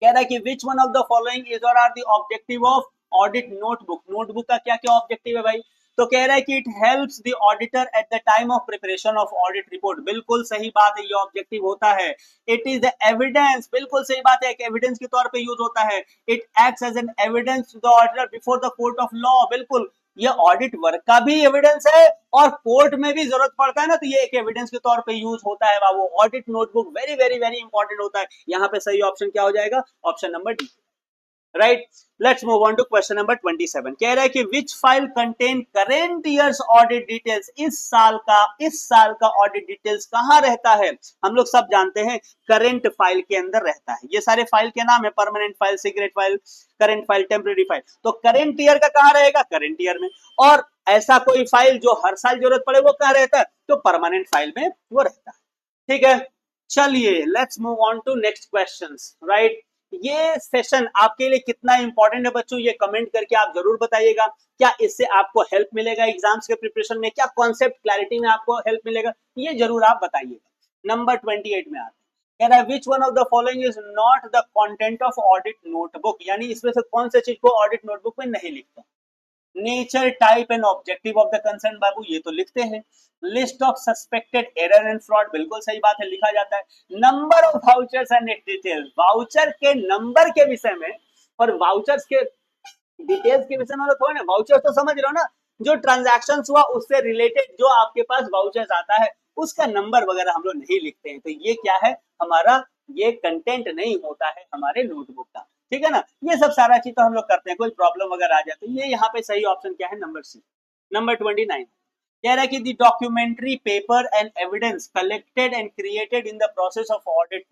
कह रहा है कि which one of the following is or are the objective of audit notebook. Notebook का क्या क्या ऑब्जेक्टिव है भाई। तो कह रहा है कि it helps the auditor at the time of preparation of audit report, बिल्कुल सही बात है, ये ऑब्जेक्टिव होता है। इट इज द एविडेंस, बिल्कुल सही बात है, एक एविडेंस के तौर पे यूज होता है। It acts as an evidence to the auditor before the court of law, बिल्कुल ये ऑडिट वर्क का भी एविडेंस है, और कोर्ट में भी जरूरत पड़ता है ना, तो ये एक एविडेंस के तौर पे यूज होता है बाबू। Audit notebook very very very important होता है। यहाँ पे सही ऑप्शन क्या हो जाएगा, option number D, right. Let's move on to question number 27। कह रहा है कि which file contain current years audit details, इस साल का ऑडिट डिटेल्स कहां रहता है। हम लोग सब जानते हैं करेंट फाइल के अंदर रहता है। ये सारे फाइल के नाम है, permanent file, secret file, current file, temporary file. तो करेंट ईयर का कहां रहेगा, करेंट ईयर में। और ऐसा कोई फाइल जो हर साल जरूरत पड़े, वो कहां रहता है, तो परमानेंट फाइल में वो रहता है, ठीक है। चलिए let's move on to next questions, right. ये सेशन आपके लिए कितना इंपॉर्टेंट है बच्चों, ये कमेंट करके आप जरूर बताइएगा। क्या इससे आपको हेल्प मिलेगा एग्जाम्स के प्रिपरेशन में, क्या कॉन्सेप्ट क्लैरिटी में आपको हेल्प मिलेगा, ये जरूर आप बताइएगा। नंबर 28 में आते हैं, कह रहा है विच one of the following is not the content of audit notebook, यानी इसमें से कौन सी चीज को ऑडिट नोटबुक में नहीं लिखता। Nature, type and objective of the concern, बाबू ये तो लिखते हैं। List of suspected error and fraud, बिल्कुल सही बात है, लिखा जाता है। Number of vouchers and details, voucher के नंबर के विषय में और वाउचर्स के डिटेल्स के विषय में थोड़ा ना, वाउचर तो समझ रहे हो ना, जो ट्रांजैक्शन हुआ उससे रिलेटेड जो आपके पास वाउचर्स आता है, उसका नंबर वगैरह हम लोग नहीं लिखते हैं। तो ये क्या है हमारा, ये कंटेंट नहीं होता है हमारे नोटबुक का, ठीक है ना। ये सब सारा चीज तो हम लोग करते हैं, कोई प्रॉब्लम वगैरह आ जाए तो ये यहाँ पे सही ऑप्शन क्या है, नंबर सी। नंबर 29 कह रहा है कि the documentary paper and evidence collected and created in the process of audit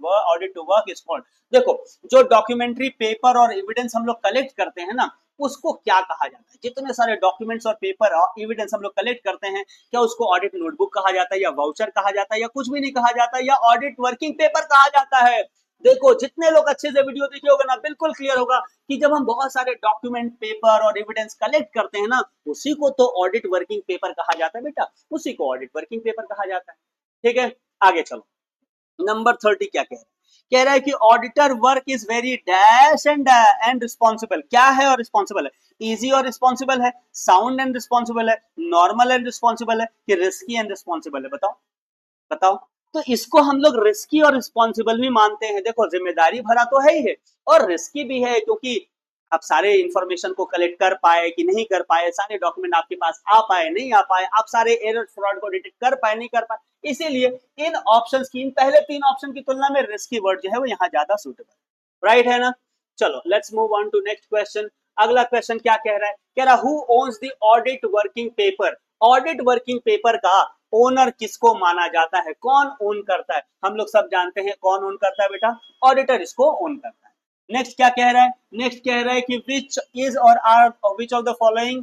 to work is called. देखो जो डॉक्यूमेंट्री पेपर और एविडेंस हम लोग कलेक्ट करते हैं ना, उसको क्या कहा जाता है। जितने सारे डॉक्यूमेंट्स और पेपर और एविडेंस हम लोग कलेक्ट करते हैं, क्या उसको ऑडिट नोटबुक कहा जाता है, या वाउचर कहा जाता है, या कुछ भी नहीं कहा जाता, या ऑडिट वर्किंग पेपर कहा जाता है। देखो जितने लोग अच्छे से वीडियो देखे होगा ना, बिल्कुल क्लियर होगा कि जब हम बहुत सारे डॉक्यूमेंट, पेपर और एविडेंस कलेक्ट करते हैं ना, उसी को तो ऑडिट वर्किंग पेपर कहा जाता है बेटा, उसी को ऑडिट वर्किंग पेपर कहा जाता है, ठीक है। आगे चलो, नंबर 30 क्या कह रहा है कि auditor work is very dash and responsible, क्या है और रिस्पॉन्सिबल है, इजी और रिस्पॉन्सिबल है, साउंड एंड रिस्पॉन्सिबल है, नॉर्मल एंड रिस्पॉन्सिबल है, कि रिस्की एंड रिस्पॉन्सिबल है, बताओ बताओ। तो इसको हम लोग रिस्की और रिस्पॉन्सिबल भी मानते हैं। देखो जिम्मेदारी भरा तो है ही है और रिस्की भी है, क्योंकि आप सारे इंफॉर्मेशन को कलेक्ट कर पाए कि नहीं कर पाए, सारे डॉक्यूमेंट आपके पास आ पाए नहीं आ पाए, आप सारे एरर फ्रॉड को डिटेक्ट कर पाए नहीं कर पाए, इसीलिए इन ऑप्शंस की, इन पहले 3 ऑप्शन की तुलना में रिस्की वर्ड जो है वो यहाँ ज्यादा सुटेबल, राइट है ना। चलो let's move on to next question. अगला क्वेश्चन क्या कह रहा है, कह रहा who owns the audit working paper. Audit working paper का ओनर किसको माना जाता है, कौन ओन करता है। हम लोग सब जानते हैं कौन ओन करता है बेटा, ऑडिटर इसको ओन करता है। नेक्स्ट क्या कह रहा है, नेक्स्ट कह रहा है कि which is or are which of the following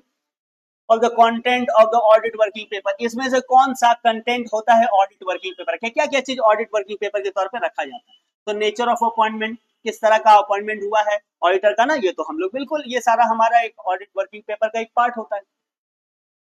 of the content of the audit working paper, इसमें से कौन सा कंटेंट होता है ऑडिट वर्किंग पेपर का, क्या क्या चीज ऑडिट वर्किंग पेपर के तौर पे रखा जाता है। तो नेचर ऑफ अपॉइंटमेंट, किस तरह का अपॉइंटमेंट हुआ है ऑडिटर का ना, ये तो हम लोग बिल्कुल, ये सारा हमारा एक ऑडिट वर्किंग पेपर का एक पार्ट होता है।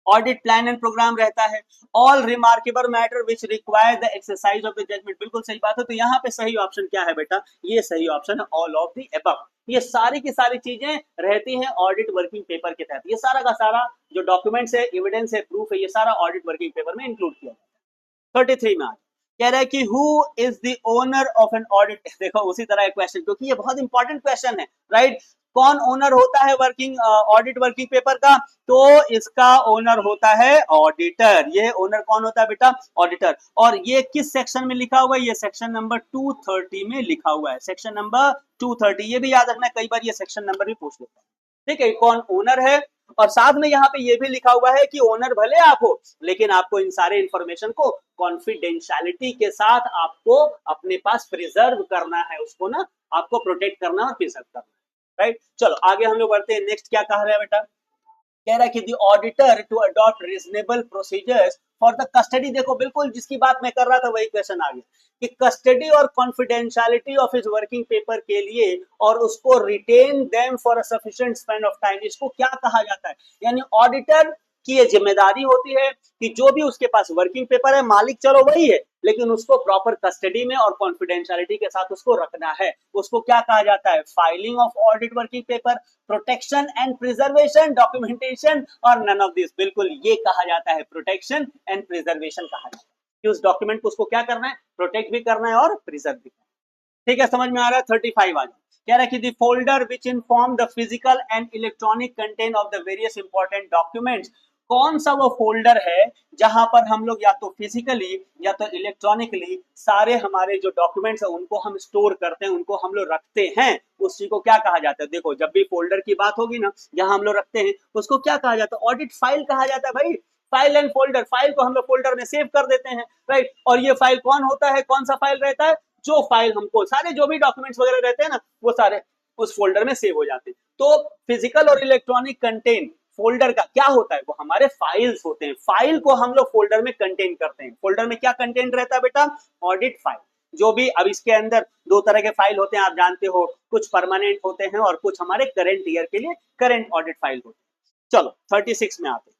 ऑडिट प्लान एंड प्रोग्राम रहता है। All remarkable matter which require the exercise of the judgement, बिल्कुल सही बात है। तो यहाँ पे सही ऑप्शन क्या है बेटा, ये सही ऑप्शन है ऑल ऑफ द अबव। ये सारी की सारी चीजें रहती हैं ऑडिट वर्किंग पेपर के तहत। ये सारा का सारा जो डॉक्यूमेंट्स है, एविडेंस है, प्रूफ है, ये सारा ऑडिट वर्किंग पेपर में इंक्लूड किया जाता है। 33 में आज कह रहा है कि who is the owner of an audit. देखो उसी तरह एक क्वेश्चन, क्योंकि ये बहुत इंपॉर्टेंट क्वेश्चन है, राइट। कौन ओनर होता है वर्किंग ऑडिट वर्किंग पेपर का, तो इसका ओनर होता है ऑडिटर। ये ओनर कौन होता है बेटा, ऑडिटर। और ये किस सेक्शन में लिखा हुआ है, ये सेक्शन नंबर 230 में लिखा हुआ है, सेक्शन नंबर 230। ये भी याद रखना, कई बार ये सेक्शन नंबर भी पूछ लेता है, ठीक है। कौन ओनर है, और साथ में यहाँ पे ये भी लिखा हुआ है कि ओनर भले आप हो, लेकिन आपको इन सारे इंफॉर्मेशन को कॉन्फिडेंशियलिटी के साथ आपको अपने पास प्रिजर्व करना है, उसको ना आपको प्रोटेक्ट करना और प्रिजर्व करना है, राइट। चलो आगे हम लोग बढ़ते हैं। नेक्स्ट क्या कह रहा है बेटा, कह रहा है कि the auditor to adopt reasonable procedures for the custody. देखो बिल्कुल जिसकी बात मैं कर रहा था वही क्वेश्चन आ गया कि कस्टडी और confidentiality of his working paper के लिए, और उसको retain them for a sufficient span of time, इसको क्या कहा जाता है। यानी ऑडिटर की ये जिम्मेदारी होती है कि जो भी उसके पास वर्किंग पेपर है, मालिक चलो वही है, लेकिन उसको प्रॉपर कस्टडी में और कॉन्फिडेंशियलिटी के साथ उसको रखना है। उसको क्या कहा जाता है, filing of audit working paper, protection and preservation, documentation, और नन ऑफ दिस। बिल्कुल ये कहा जाता है प्रोटेक्शन एंड प्रिजर्वेशन कहा जाता है, कि उस डॉक्यूमेंट को उसको क्या करना है, प्रोटेक्ट भी करना है और प्रिजर्व भी करना है। ठीक है, समझ में आ रहा है। 35 आज कह रहा है कि the folder which inform the physical and electronic content of the various important documents. कौन सा वो फोल्डर है जहां पर हम लोग या तो फिजिकली या तो इलेक्ट्रॉनिकली सारे हमारे जो डॉक्यूमेंट्स है उनको हम स्टोर करते हैं, उनको हम लोग रखते हैं, उस चीज को क्या कहा जाता है। देखो जब भी फोल्डर की बात होगी ना, जहां हम लोग रखते हैं, उसको क्या कहा जाता है, ऑडिट फाइल कहा जाता है भाई। फाइल एंड फोल्डर, फाइल को हम लोग फोल्डर में सेव कर देते हैं, राइट। और ये फाइल कौन होता है, कौन सा फाइल रहता है, जो फाइल हमको सारे जो भी डॉक्यूमेंट्स वगैरह रहते हैं ना, वो सारे उस फोल्डर में सेव हो जाते हैं। तो फिजिकल और इलेक्ट्रॉनिक कंटेंट फोल्डर का क्या होता है, वो हमारे फाइल्स होते हैं। फाइल को हम लोग फोल्डर में कंटेन करते हैं। फोल्डर में क्या कंटेंट रहता है बेटा, ऑडिट फाइल। जो भी अब इसके अंदर 2 तरह के फाइल होते हैं, आप जानते हो, कुछ परमानेंट होते हैं और कुछ हमारे करंट ईयर के लिए करंट ऑडिट फाइल होते हैं। चलो 36 में आते हैं।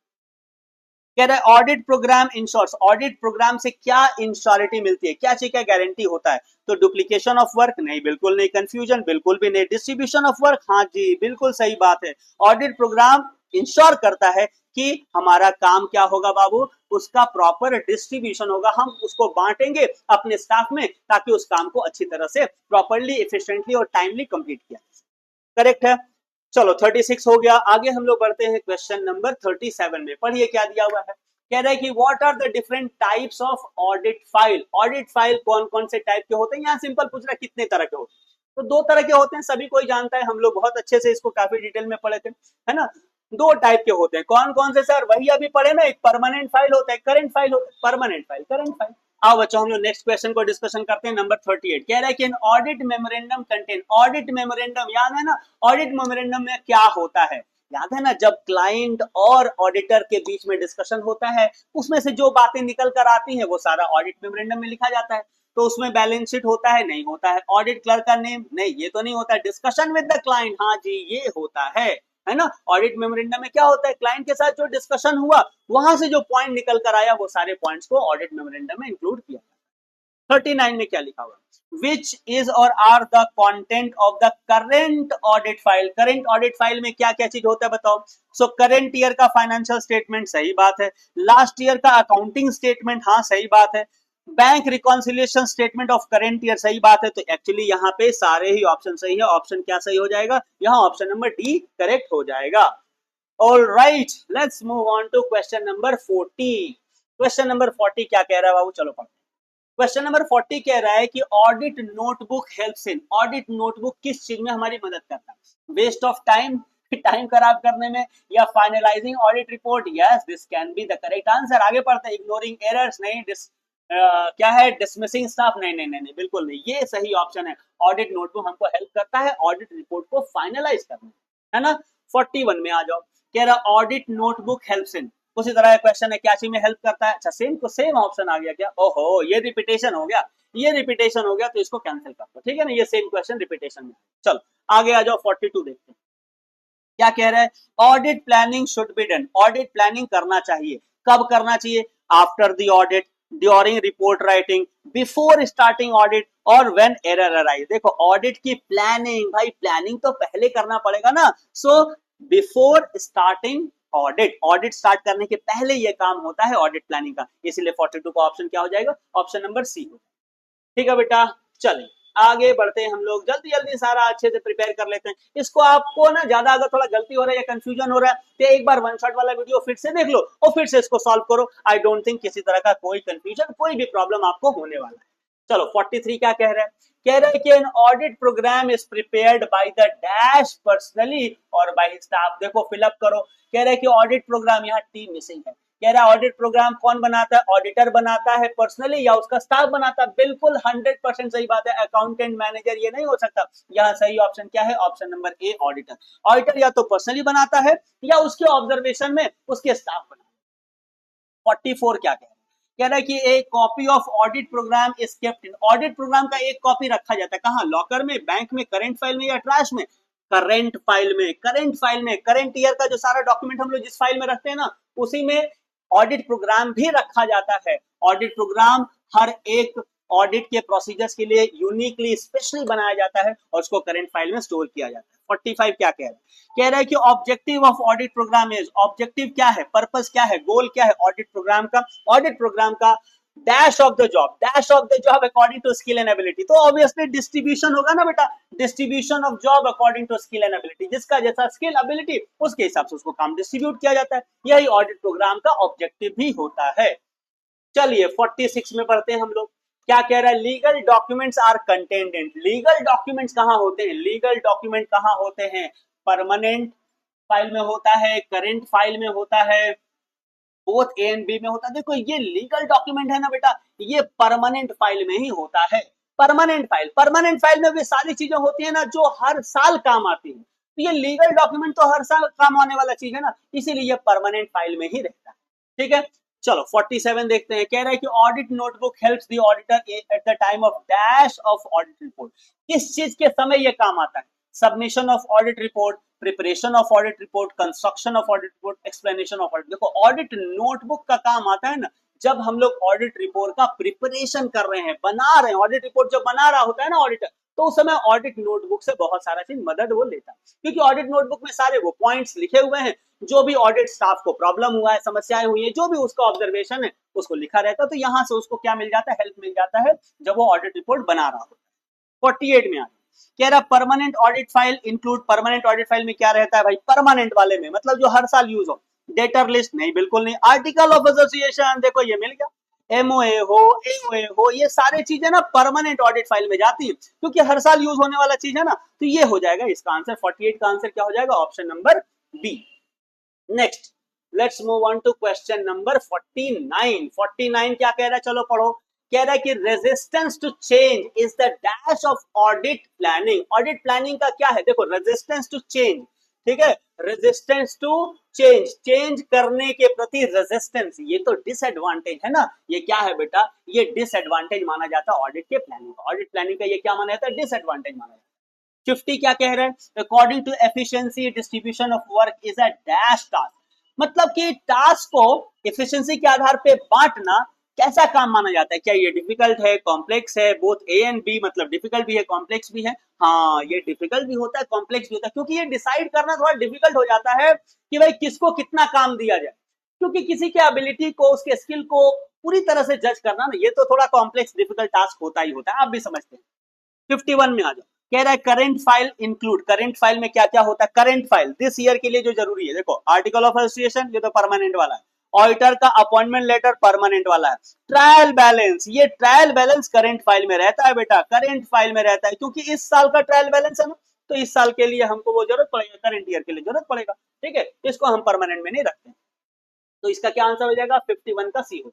कह रहा है audit programme ensures. Audit programme से क्या इंश्योरिटी मिलती है, क्या चीज का गारंटी होता है। तो डुप्लीकेशन ऑफ वर्क नहीं, बिल्कुल नहीं। कंफ्यूजन बिल्कुल भी नहीं। डिस्ट्रीब्यूशन ऑफ वर्क, हाँ जी बिल्कुल सही बात है। ऑडिट प्रोग्राम इंश्योर करता है कि हमारा काम क्या होगा बाबू, उसका प्रॉपर डिस्ट्रीब्यूशन होगा, हम उसको बांटेंगे अपने स्टाफ में, ताकि उस काम को अच्छी तरह से प्रॉपरली, एफिशिएंटली और टाइमली कंप्लीट किया। करेक्ट है। चलो 36 हो गया। आगे हम लोग बढ़ते हैं क्वेश्चन नंबर 37 में। पढ़िए क्या दिया हुआ है। कह रहा है कि what are the different types of audit file. Audit file कौन कौन से टाइप के होते हैं, यहाँ सिंपल पूछ रहा है कितने तरह के होते हैं। तो 2 तरह के होते हैं, सभी कोई जानता है, हम लोग बहुत अच्छे से इसको काफी डिटेल में पढ़े थे, है ना। 2 टाइप के होते हैं। कौन कौन से सर, वही अभी पढ़े ना, एक परमानेंट फाइल होता है, करंट फाइल होता है। Permanent file, current file. आओ बच्चों हम लोग नेक्स्ट क्वेश्चन को डिस्कशन करते हैं। नंबर 38 कह रहा है कि an audit memorandum contain. Audit memorandum याद है ना, ऑडिट मेमोरेंडम में क्या होता है, याद है ना, जब क्लाइंट और ऑडिटर के बीच में डिस्कशन होता है, उसमें से जो बातें निकल कर आती हैं वो सारा ऑडिट मेमोरेंडम में लिखा जाता है। तो उसमें बैलेंस शीट होता है, नहीं होता है। ऑडिट क्लर्क का नेम, नहीं ये तो नहीं होता है। डिस्कशन विद द क्लाइंट, हाँ जी ये होता है ना। ऑडिट मेमोरेंडम में क्या होता है, क्लाइंट के साथ जो डिस्कशन हुआ, वहां से जो पॉइंट निकल कर आया, वो सारे पॉइंट्स को ऑडिट मेमोरेंडम में इंक्लूड किया। 39 में क्या लिखा हुआ, which is or are the content of the current audit file. Current audit file में क्या क्या चीज होता है बताओ। सो करेंट ईयर का फाइनेंशियल स्टेटमेंट, सही बात है। लास्ट ईयर का अकाउंटिंग स्टेटमेंट, हाँ सही बात है। Bank reconciliation statement of current year, सही बात है। तो एक्चुअली यहाँ पे सारे ही ऑप्शन सही है। ऑप्शन क्या सही हो जाएगा? यहाँ ऑप्शन नंबर डी करेक्ट हो जाएगा। All right, let's move on to question number 40। Question number 40 क्या कह रहा है बाबू? चलो पढ़ते। क्वेश्चन नंबर 40 कह रहा है कि audit notebook helps in, audit notebook किस चीज में हमारी मदद करता है? वेस्ट ऑफ टाइम, टाइम खराब करने में, या finalising audit report? Yes, this can be the correct answer. आगे पढ़ते हैं। Ignoring errors? नहीं। क्या है? Dismissing staff? नहीं नहीं नहीं नहीं, बिल्कुल नहीं, ये सही ऑप्शन है। ऑडिट नोटबुक हमको हेल्प करता है ऑडिट रिपोर्ट को फाइनलाइज करने, है ना। 41 में आ जाओ। कह रहा ऑडिट नोटबुक हेल्प्स इन, उसी तरह क्वेश्चन है क्या चीज में हेल्प करता है? अच्छा, सेम को सेम ऑप्शन आ गया क्या? ओहो, ये रिपीटेशन हो गया, ये रिपीटेशन हो गया, तो इसको कैंसिल कर दो, ठीक है ना। ये सेम क्वेश्चन रिपीटेशन में। चलो आगे आ जाओ। 42 देखते हैं क्या कह रहा है। Audit planning should be done, audit planning करना चाहिए। कब करना चाहिए? After the audit, during report writing, before starting audit, और व्हेन एरर अराइज। देखो ऑडिट की प्लानिंग, भाई प्लानिंग तो पहले करना पड़ेगा ना। So before starting audit, audit start करने के पहले ये काम होता है ऑडिट प्लानिंग का। इसीलिए 42 का ऑप्शन क्या हो जाएगा? ऑप्शन नंबर सी हो। ठीक है बेटा, चलिए आगे बढ़ते हैं हम लोग। जल्दी जल्दी सारा अच्छे से प्रिपेयर कर लेते हैं। इसको आपको ना ज्यादा अगर थोड़ा गलती हो रहा है या कंफ्यूजन हो रहा है तो एक बार वन शॉट वाला वीडियो फिर से देख लो और फिर से इसको सॉल्व करो। आई डोंट थिंक किसी तरह का कोई कंफ्यूजन, कोई भी प्रॉब्लम आपको होने वाला है। चलो 43 क्या कह रहे हैं? कह रहे हैं कि an audit programme is prepared by the dash personally और बाय स्टाफ। देखो फिलअप करो। कह रहे हैं कि ऑडिट प्रोग्राम, यहाँ टी मिसिंग है। कह रहा है ऑडिट प्रोग्राम कौन बनाता है? ऑडिटर बनाता है पर्सनली या उसका स्टाफ बनाता है? बिल्कुल 100% सही बात है। अकाउंटेंट, मैनेजर ये नहीं हो सकता। यहाँ सही ऑप्शन क्या है? Option number a auditor. Auditor या तो पर्सनली बनाता है या उसके ऑब्जर्वेशन में उसके स्टाफ बनाता है। 44 क्या कह रहा है? कह रहा है कि एक copy of audit programme is kept in, audit programme का एक कॉपी रखा जाता है कहाँ? लॉकर में, बैंक में, करंट फाइल में या ट्रैश में? करंट फाइल में, करंट फाइल में। करंट ईयर का जो सारा डॉक्यूमेंट हम लोग जिस फाइल में रखते हैं ना, उसी में ऑडिट प्रोग्राम भी रखा जाता है। ऑडिट प्रोग्राम हर एक ऑडिट के प्रोसीजर्स के लिए यूनिकली स्पेशली बनाया जाता है और उसको करंट फाइल में स्टोर किया जाता है। 45 क्या कह रहा है? कह रहा है कि objective of audit programme is, objective क्या है, पर्पस क्या है, गोल क्या है ऑडिट प्रोग्राम का? ऑडिट प्रोग्राम का dash of the job, dash of the job according to skill and ability. तो ऑब्वियसली डिस्ट्रीब्यूशन होगा ना बेटा, distribution of job according to skill and ability. जिसका जैसा स्किल एबिलिटी उसके हिसाब से उसको काम डिस्ट्रीब्यूट किया जाता है। यही ऑडिट प्रोग्राम का ऑब्जेक्टिव भी होता है। चलिए 46 में पढ़ते हैं हम लोग। क्या कह रहा है? Legal documents are contained in, legal documents कहां होते हैं? लीगल डॉक्यूमेंट कहां होते हैं? परमानेंट फाइल में होता है, करंट फाइल में होता है, बोथ ए एंड बी में होता है। देखो ये लीगल डॉक्यूमेंट है ना बेटा, ये परमानेंट फाइल में ही होता है। परमानेंट फाइल, परमानेंट फाइल में भी सारी चीजें होती है ना जो हर साल काम आती है। तो ये लीगल डॉक्यूमेंट तो हर साल काम आने वाला चीज है ना, इसीलिए ये परमानेंट फाइल में ही रहता है। ठीक है, चलो 47 देखते हैं। कह रहा है कि audit notebook helps the auditor at the time of dash of audit report. किस चीज के समय ये काम आता है? Submission of audit report, preparation of audit report, construction of audit report, explanation of audit. देखो ऑडिट नोटबुक का काम आता है ना जब हम लोग ऑडिट रिपोर्ट का प्रिपरेशन कर रहे हैं, बना रहे हैं। ऑडिट रिपोर्ट जब बना रहा होता है ना ऑडिटर, तो उस समय ऑडिट नोटबुक से बहुत सारा चीज मदद वो लेता है, क्योंकि ऑडिट नोटबुक में सारे वो पॉइंट्स लिखे हुए हैं जो भी ऑडिट स्टाफ को प्रॉब्लम हुआ है, समस्याएं हुई है, जो भी उसका ऑब्जर्वेशन है उसको लिखा रहता है। तो यहाँ से उसको क्या मिल जाता है? हेल्प मिल जाता है जब वो ऑडिट रिपोर्ट बना रहा होता है। 48 में आ कह रहा permanent audit file include, permanent audit file में क्या रहता है भाई? परमानेंट वाले में मतलब जो हर साल यूज हो। डेटर लिस्ट नहीं, बिल्कुल नहीं। आर्टिकल ऑफ एसोसिएशन, देखो ये मिल गया। एमओए हो, एओए हो, ये सारे चीजें ना परमानेंट ऑडिट फाइल में जाती है क्योंकि हर साल यूज होने वाला चीज है ना। तो ये हो जाएगा इसका आंसर। 48 का आंसर क्या हो जाएगा? Option number B. Next let's move on to question number 49। 49 क्या कह रहा है? चलो पढ़ो। कह रहा है कि resistance to change is the dash of audit planning. Audit planning का क्या है? देखो रेजिस्टेंस टू चेंज, ठीक है, रेजिस्टेंस टू चेंज, चेंज करने के प्रति रेजिस्टेंस, ये तो डिसएडवांटेज है ना। ये क्या है बेटा? ये डिसएडवांटेज माना जाता है ऑडिट के प्लानिंग का। ऑडिट प्लानिंग का ये क्या माना जाता है? डिसएडवांटेज माना जाता है। 50 क्या कह रहे हैं? According to efficiency distribution of work is a dash task. मतलब कि टास्क को एफिशिएंसी के आधार पे बांटना कैसा काम माना जाता है? क्या ये डिफिकल्ट है, कॉम्प्लेक्स है? बोथ ए एंड बी, मतलब डिफिकल्ट भी है, कॉम्प्लेक्स भी है। हाँ, ये डिफिकल्ट भी होता है, कॉम्प्लेक्स भी होता है, क्योंकि ये डिसाइड करना थोड़ा डिफिकल्ट हो जाता है कि भाई किसको कितना काम दिया जाए, क्योंकि किसी के एबिलिटी को, उसके स्किल को पूरी तरह से जज करना ना, ये तो थोड़ा कॉम्प्लेक्स डिफिकल्ट टास्क होता ही होता है, आप भी समझते हैं। 51 में आ जाओ, कह रहा है current file include, current file में क्या क्या होता है, करंट फाइल दिस ईयर के लिए जो जरूरी है, देखो आर्टिकल ऑफ एसोसिएशन ये तो परमानेंट वाला है, ऑडिटर का अपॉइंटमेंट लेटर परमानेंट वाला है, ट्रायल बैलेंस, ये ट्रायल बैलेंस करंट फाइल में रहता है बेटा, करंट फाइल में रहता है, क्योंकि इस साल का ट्रायल बैलेंस है ना, तो इस साल के लिए हमको वो जरूरत पड़ेगा, करंट ईयर के लिए जरूरत पड़ेगा, ठीक है, इसको हम परमानेंट में नहीं रखते। तो इसका क्या आंसर हो जाएगा, 51 का सी हो।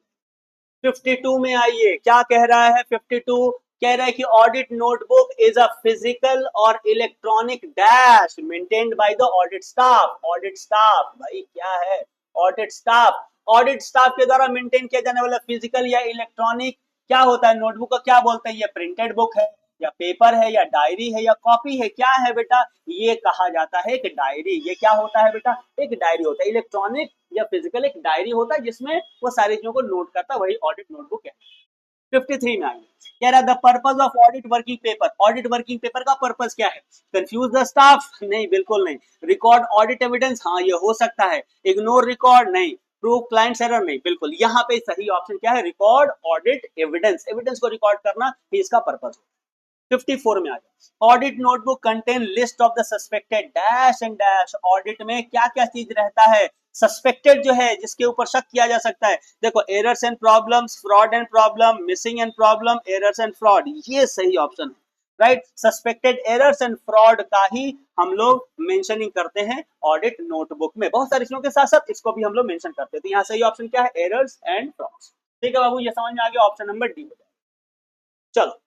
52 में आइए, क्या कह रहा है 52, कह रहा है कि audit notebook is a physical और electronic dash maintained by the audit staff, audit staff भाई क्या है, ऑडिट स्टाफ, ऑडिट स्टाफ के द्वारा मेंटेन किया जाने वाला फिजिकल या इलेक्ट्रॉनिक क्या होता है, नोटबुक का क्या बोलते हैं, ये प्रिंटेड बुक है या पेपर है या डायरी है या कॉपी है, क्या है बेटा, ये कहा जाता है एक डायरी, ये क्या होता है बेटा, एक डायरी होता है, इलेक्ट्रॉनिक या फिजिकल एक डायरी होता है जिसमें वो सारी चीजों को नोट करता है, वही ऑडिट नोटबुक है। 53 में आइए, कह रहा है the purpose of audit working paper, audit working paper का पर्पस क्या है, कंफ्यूज द स्टाफ, नहीं बिल्कुल नहीं, रिकॉर्ड ऑडिट एविडेंस, हाँ ये हो सकता है, इग्नोर रिकॉर्ड, नहीं, प्रूव क्लाइंट्स एरर, नहीं, बिल्कुल यहाँ पे सही ऑप्शन क्या है, रिकॉर्ड ऑडिट एविडेंस, एविडेंस को रिकॉर्ड करना ही इसका पर्पस है। 54 में आ जाए, audit notebook contain list of the suspected dash and dash, audit में क्या क्या चीज रहता है, सस्पेक्टेड जो है जिसके ऊपर शक किया जा सकता है, देखो errors and problems, fraud and problem, missing and problem, errors and fraud, ये सही ऑप्शन है, right, suspected errors and fraud का ही हम लोग मेंशनिंग करते हैं ऑडिट नोटबुक में, बहुत सारी चीजों के साथ साथ इसको भी हम लोग मेंशन करते हैं, तो यहाँ सही ऑप्शन क्या है, एरर्स एंड फ्रॉड्स, ठीक है बाबू, ये समझ में आ गया, ऑप्शन नंबर डी हो जाए। चलो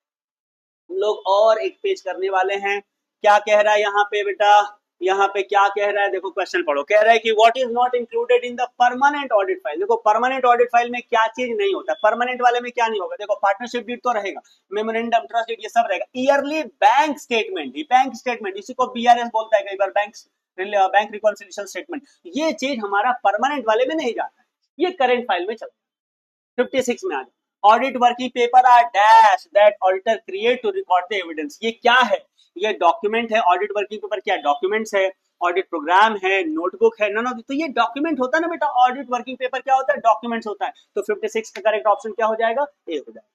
हम लोग और एक पेज करने वाले हैं, क्या कह रहा है यहाँ पे बेटा, यहाँ पे क्या कह रहा है, देखो क्वेश्चन पढ़ो, कह रहा है कि what is not included in the permanent audit file, देखो परमानेंट ऑडिट फाइल में क्या चीज नहीं होता, परमानेंट वाले में क्या नहीं होगा, देखो पार्टनरशिप डीड तो रहेगा, मेमोरेंडम, ट्रस्ट डीड, ये सब रहेगा, yearly bank statement, bank statement इसी को बीआरएस बोलता है कई बार, बैंक रिकॉन्सिलिएशन स्टेटमेंट, ये चीज हमारा परमानेंट वाले में नहीं जाता है, ये करेंट फाइल में चलता है। 56 में आ जाए, audit working paper are dash that auditor create to record the evidence, ये क्या है, ये डॉक्यूमेंट है, ऑडिट वर्किंग पेपर क्या डॉक्यूमेंट्स है, ऑडिट प्रोग्राम है, नोटबुक है, ना तो ये डॉक्यूमेंट होता है ना बेटा, ऑडिट वर्किंग पेपर क्या होता है, डॉक्यूमेंट्स होता है, तो 56 का करेक्ट ऑप्शन क्या हो जाएगा, ए हो जाएगा।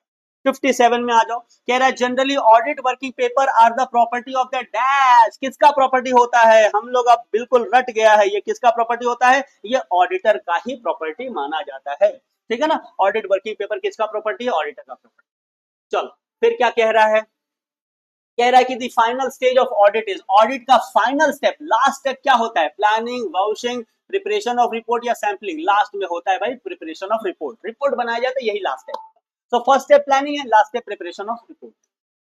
57 में आ जाओ, कह रहा है generally audit working paper are the property of the dash, किसका प्रॉपर्टी होता है, हम लोग अब बिल्कुल रट गया है, ये किसका प्रॉपर्टी होता है, ये ऑडिटर का ही प्रॉपर्टी माना जाता है, ठीक है ना, ऑडिट वर्किंग पेपर किसका प्रॉपर्टी है, ऑडिटर का प्रॉपर्टी। चलो फिर क्या कह रहा है, कह रहा है कि the final stage of audit is, audit का फाइनल स्टेप, लास्ट स्टेप क्या होता है, planning, vouching, preparation of report या सैंपलिंग, लास्ट में होता है भाई प्रिपरेशन ऑफ रिपोर्ट, रिपोर्ट बनाया जाता है, यही लास्ट स्टेप, तो फर्स्ट स्टेप प्लानिंग है, last step preparation of report.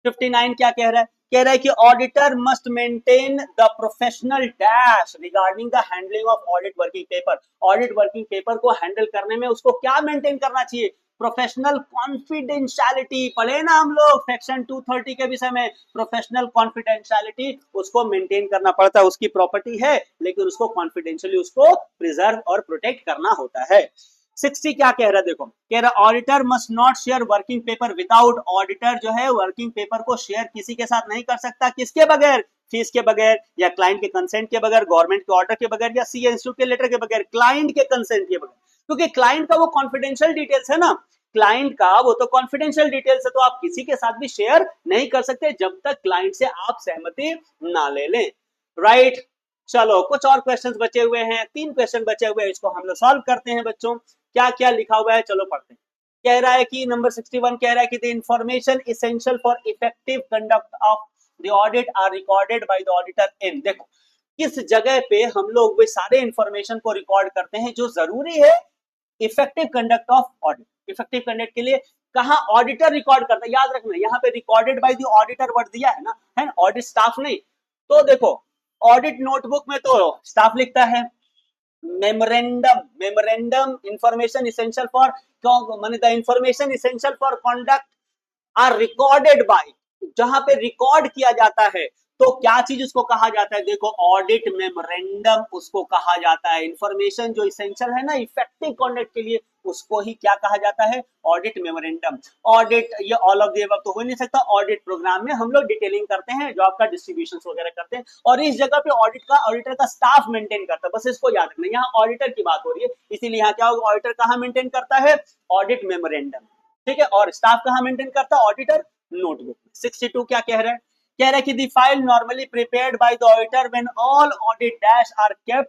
59 क्या कह रहा है, कह रहा है कि auditor must maintain the professional dash regarding the handling of audit working paper, audit working paper को हैंडल करने में उसको क्या मेंटेन करना चाहिए, प्रोफेशनल कॉन्फिडेंशियलिटी, पढ़े ना हम लोग सेक्शन 230 के विषय में, प्रोफेशनल कॉन्फिडेंशियलिटी उसको मेंटेन करना पड़ता है, उसकी प्रॉपर्टी है लेकिन उसको कॉन्फिडेंशियली उसको प्रिजर्व और प्रोटेक्ट करना होता है। 60 क्या कह रहा है, देखो कह रहा auditor must not share working paper without, auditor जो है वर्किंग पेपर को शेयर किसी के साथ नहीं कर सकता, किसके बगैर, फीस के बगैर या क्लाइंट के कंसेंट के बगैर, गवर्नमेंट के ऑर्डर के बगैर या सी इंस्टीट्यूट के लेटर के बगैर, क्लाइंट के कंसेंट के बगैर, क्योंकि क्लाइंट का वो कॉन्फिडेंशियल डिटेल्स है ना, क्लाइंट का वो तो कॉन्फिडेंशियल डिटेल्स है, तो आप किसी के साथ भी शेयर नहीं कर सकते जब तक क्लाइंट से आप सहमति ना ले लें, राइट। चलो कुछ और क्वेश्चंस बचे हुए हैं, 3 क्वेश्चन बचे हुए हैं, इसको हम लोग सॉल्व करते हैं बच्चों, क्या क्या लिखा हुआ है चलो पढ़ते हैं। कह रहा है कि नंबर 61 कह रहा है कि the information essential for effective conduct of the audit are recorded by the auditor in, देखो किस जगह पे हम लोग वे सारे इंफॉर्मेशन को रिकॉर्ड करते हैं जो जरूरी है effective conduct of audit, effective conduct के लिए कहां ऑडिटर रिकॉर्ड करता है, याद रखना यहाँ पे recorded by the auditor word दिया है ना, है ऑडिट स्टाफ नहीं, तो देखो ऑडिट नोटबुक में तो स्टाफ लिखता है, memorandum, memorandum information essential for, क्यों माने the information essential for conduct are recorded by, जहां पे रिकॉर्ड किया जाता है तो क्या चीज उसको कहा जाता है, देखो ऑडिट मेमोरेंडम उसको कहा जाता है। इंफॉर्मेशन जो इसेंशियल है ना इफेक्टिव कॉन्डक्ट के लिए, उसको ही क्या कहा जाता है, ऑडिट मेमोरेंडम। ऑडिट ये ऑल ऑफ द अबव तो हो नहीं सकता, ऑडिट प्रोग्राम में हम लोग डिटेलिंग करते हैं, जॉब का डिस्ट्रीब्यूशन वगैरह करते हैं, और इस जगह पे ऑडिटर का स्टाफ मेंटेन करता है, बस इसको याद रखना। यहाँ ऑडिटर की बात हो रही है, इसीलिए यहाँ क्या होगा, ऑडिटर कहाँ मेंटेन करता है, ऑडिट मेमोरेंडम, ठीक है, और स्टाफ कहाँ मेंटेन करता है, ऑडिटर नोटबुक। 62 क्या कह रहा है, कह रहा है कि the file normally prepared by the auditor when all audit dash are kept,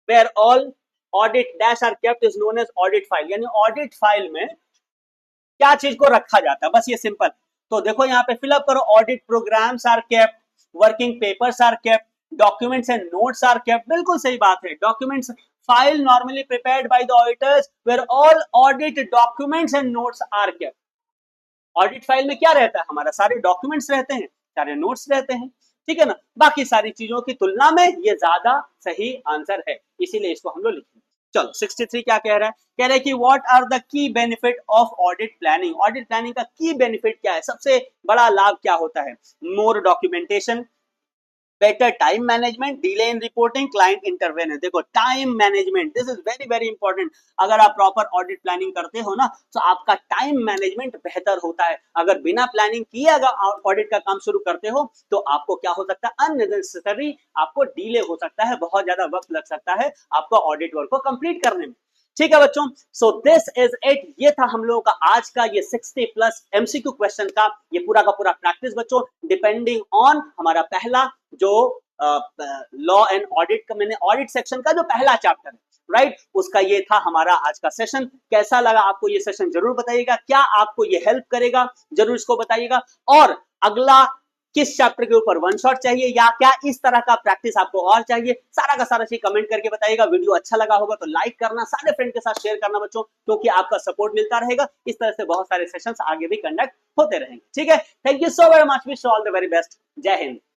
where all audit dash are kept is known as audit file. यानी ऑडिट फाइल में क्या चीज को रखा जाता है, बस ये सिंपल। तो देखो यहाँ पे फिलअप करो, audit programs are kept, working papers are kept, documents and notes are kept. बिल्कुल सही बात है, documents file normally prepared by the auditors where all audit documents and notes are kept. Audit file में क्या रहता है, हमारा सारे डॉक्यूमेंट्स रहते हैं, सारे नोट्स रहते हैं, ठीक है ना। बाकी सारी चीजों की तुलना में ये ज्यादा सही आंसर है, इसीलिए इसको हम लोग लिखेंगे। चलो 63 क्या कह रहा है, कह रहा है कि what are the key benefit of audit planning. Audit planning का की बेनिफिट क्या है, सबसे बड़ा लाभ क्या होता है, more documentation, better time management, delay in reporting, client intervention. देखो time management, this is very very important. अगर आप प्रॉपर ऑडिट प्लानिंग करते हो ना तो आपका टाइम मैनेजमेंट बेहतर होता है। अगर बिना प्लानिंग किए अगर ऑडिट का काम शुरू करते हो तो आपको क्या हो सकता है, अननेसेसरी आपको डिले हो सकता है, बहुत ज्यादा वक्त लग सकता है आपको ऑडिट वर्क को कंप्लीट करने में। ठीक है बच्चों, सो दिस इज इट। ये था हम लोगों का आज का ये 60 प्लस एमसीक्यू क्वेश्चन का ये पूरा का पूरा प्रैक्टिस बच्चों, डिपेंडिंग ऑन हमारा पहला जो लॉ एंड ऑडिट का, मैंने ऑडिट सेक्शन का जो पहला चैप्टर है राइट, उसका ये था हमारा आज का सेशन। कैसा लगा आपको ये सेशन जरूर बताइएगा, क्या आपको ये हेल्प करेगा जरूर इसको बताइएगा। और अगला किस चैप्टर के ऊपर वन शॉट चाहिए या क्या इस तरह का प्रैक्टिस आपको और चाहिए, सारा का सारा चीज कमेंट करके बताइएगा। वीडियो अच्छा लगा होगा तो लाइक करना, सारे फ्रेंड के साथ शेयर करना बच्चों, क्योंकि आपका सपोर्ट मिलता रहेगा। इस तरह से बहुत सारे सेशंस आगे भी कंडक्ट होते रहेंगे। ठीक है, thank you so very much, wish all the very best, जय हिंद।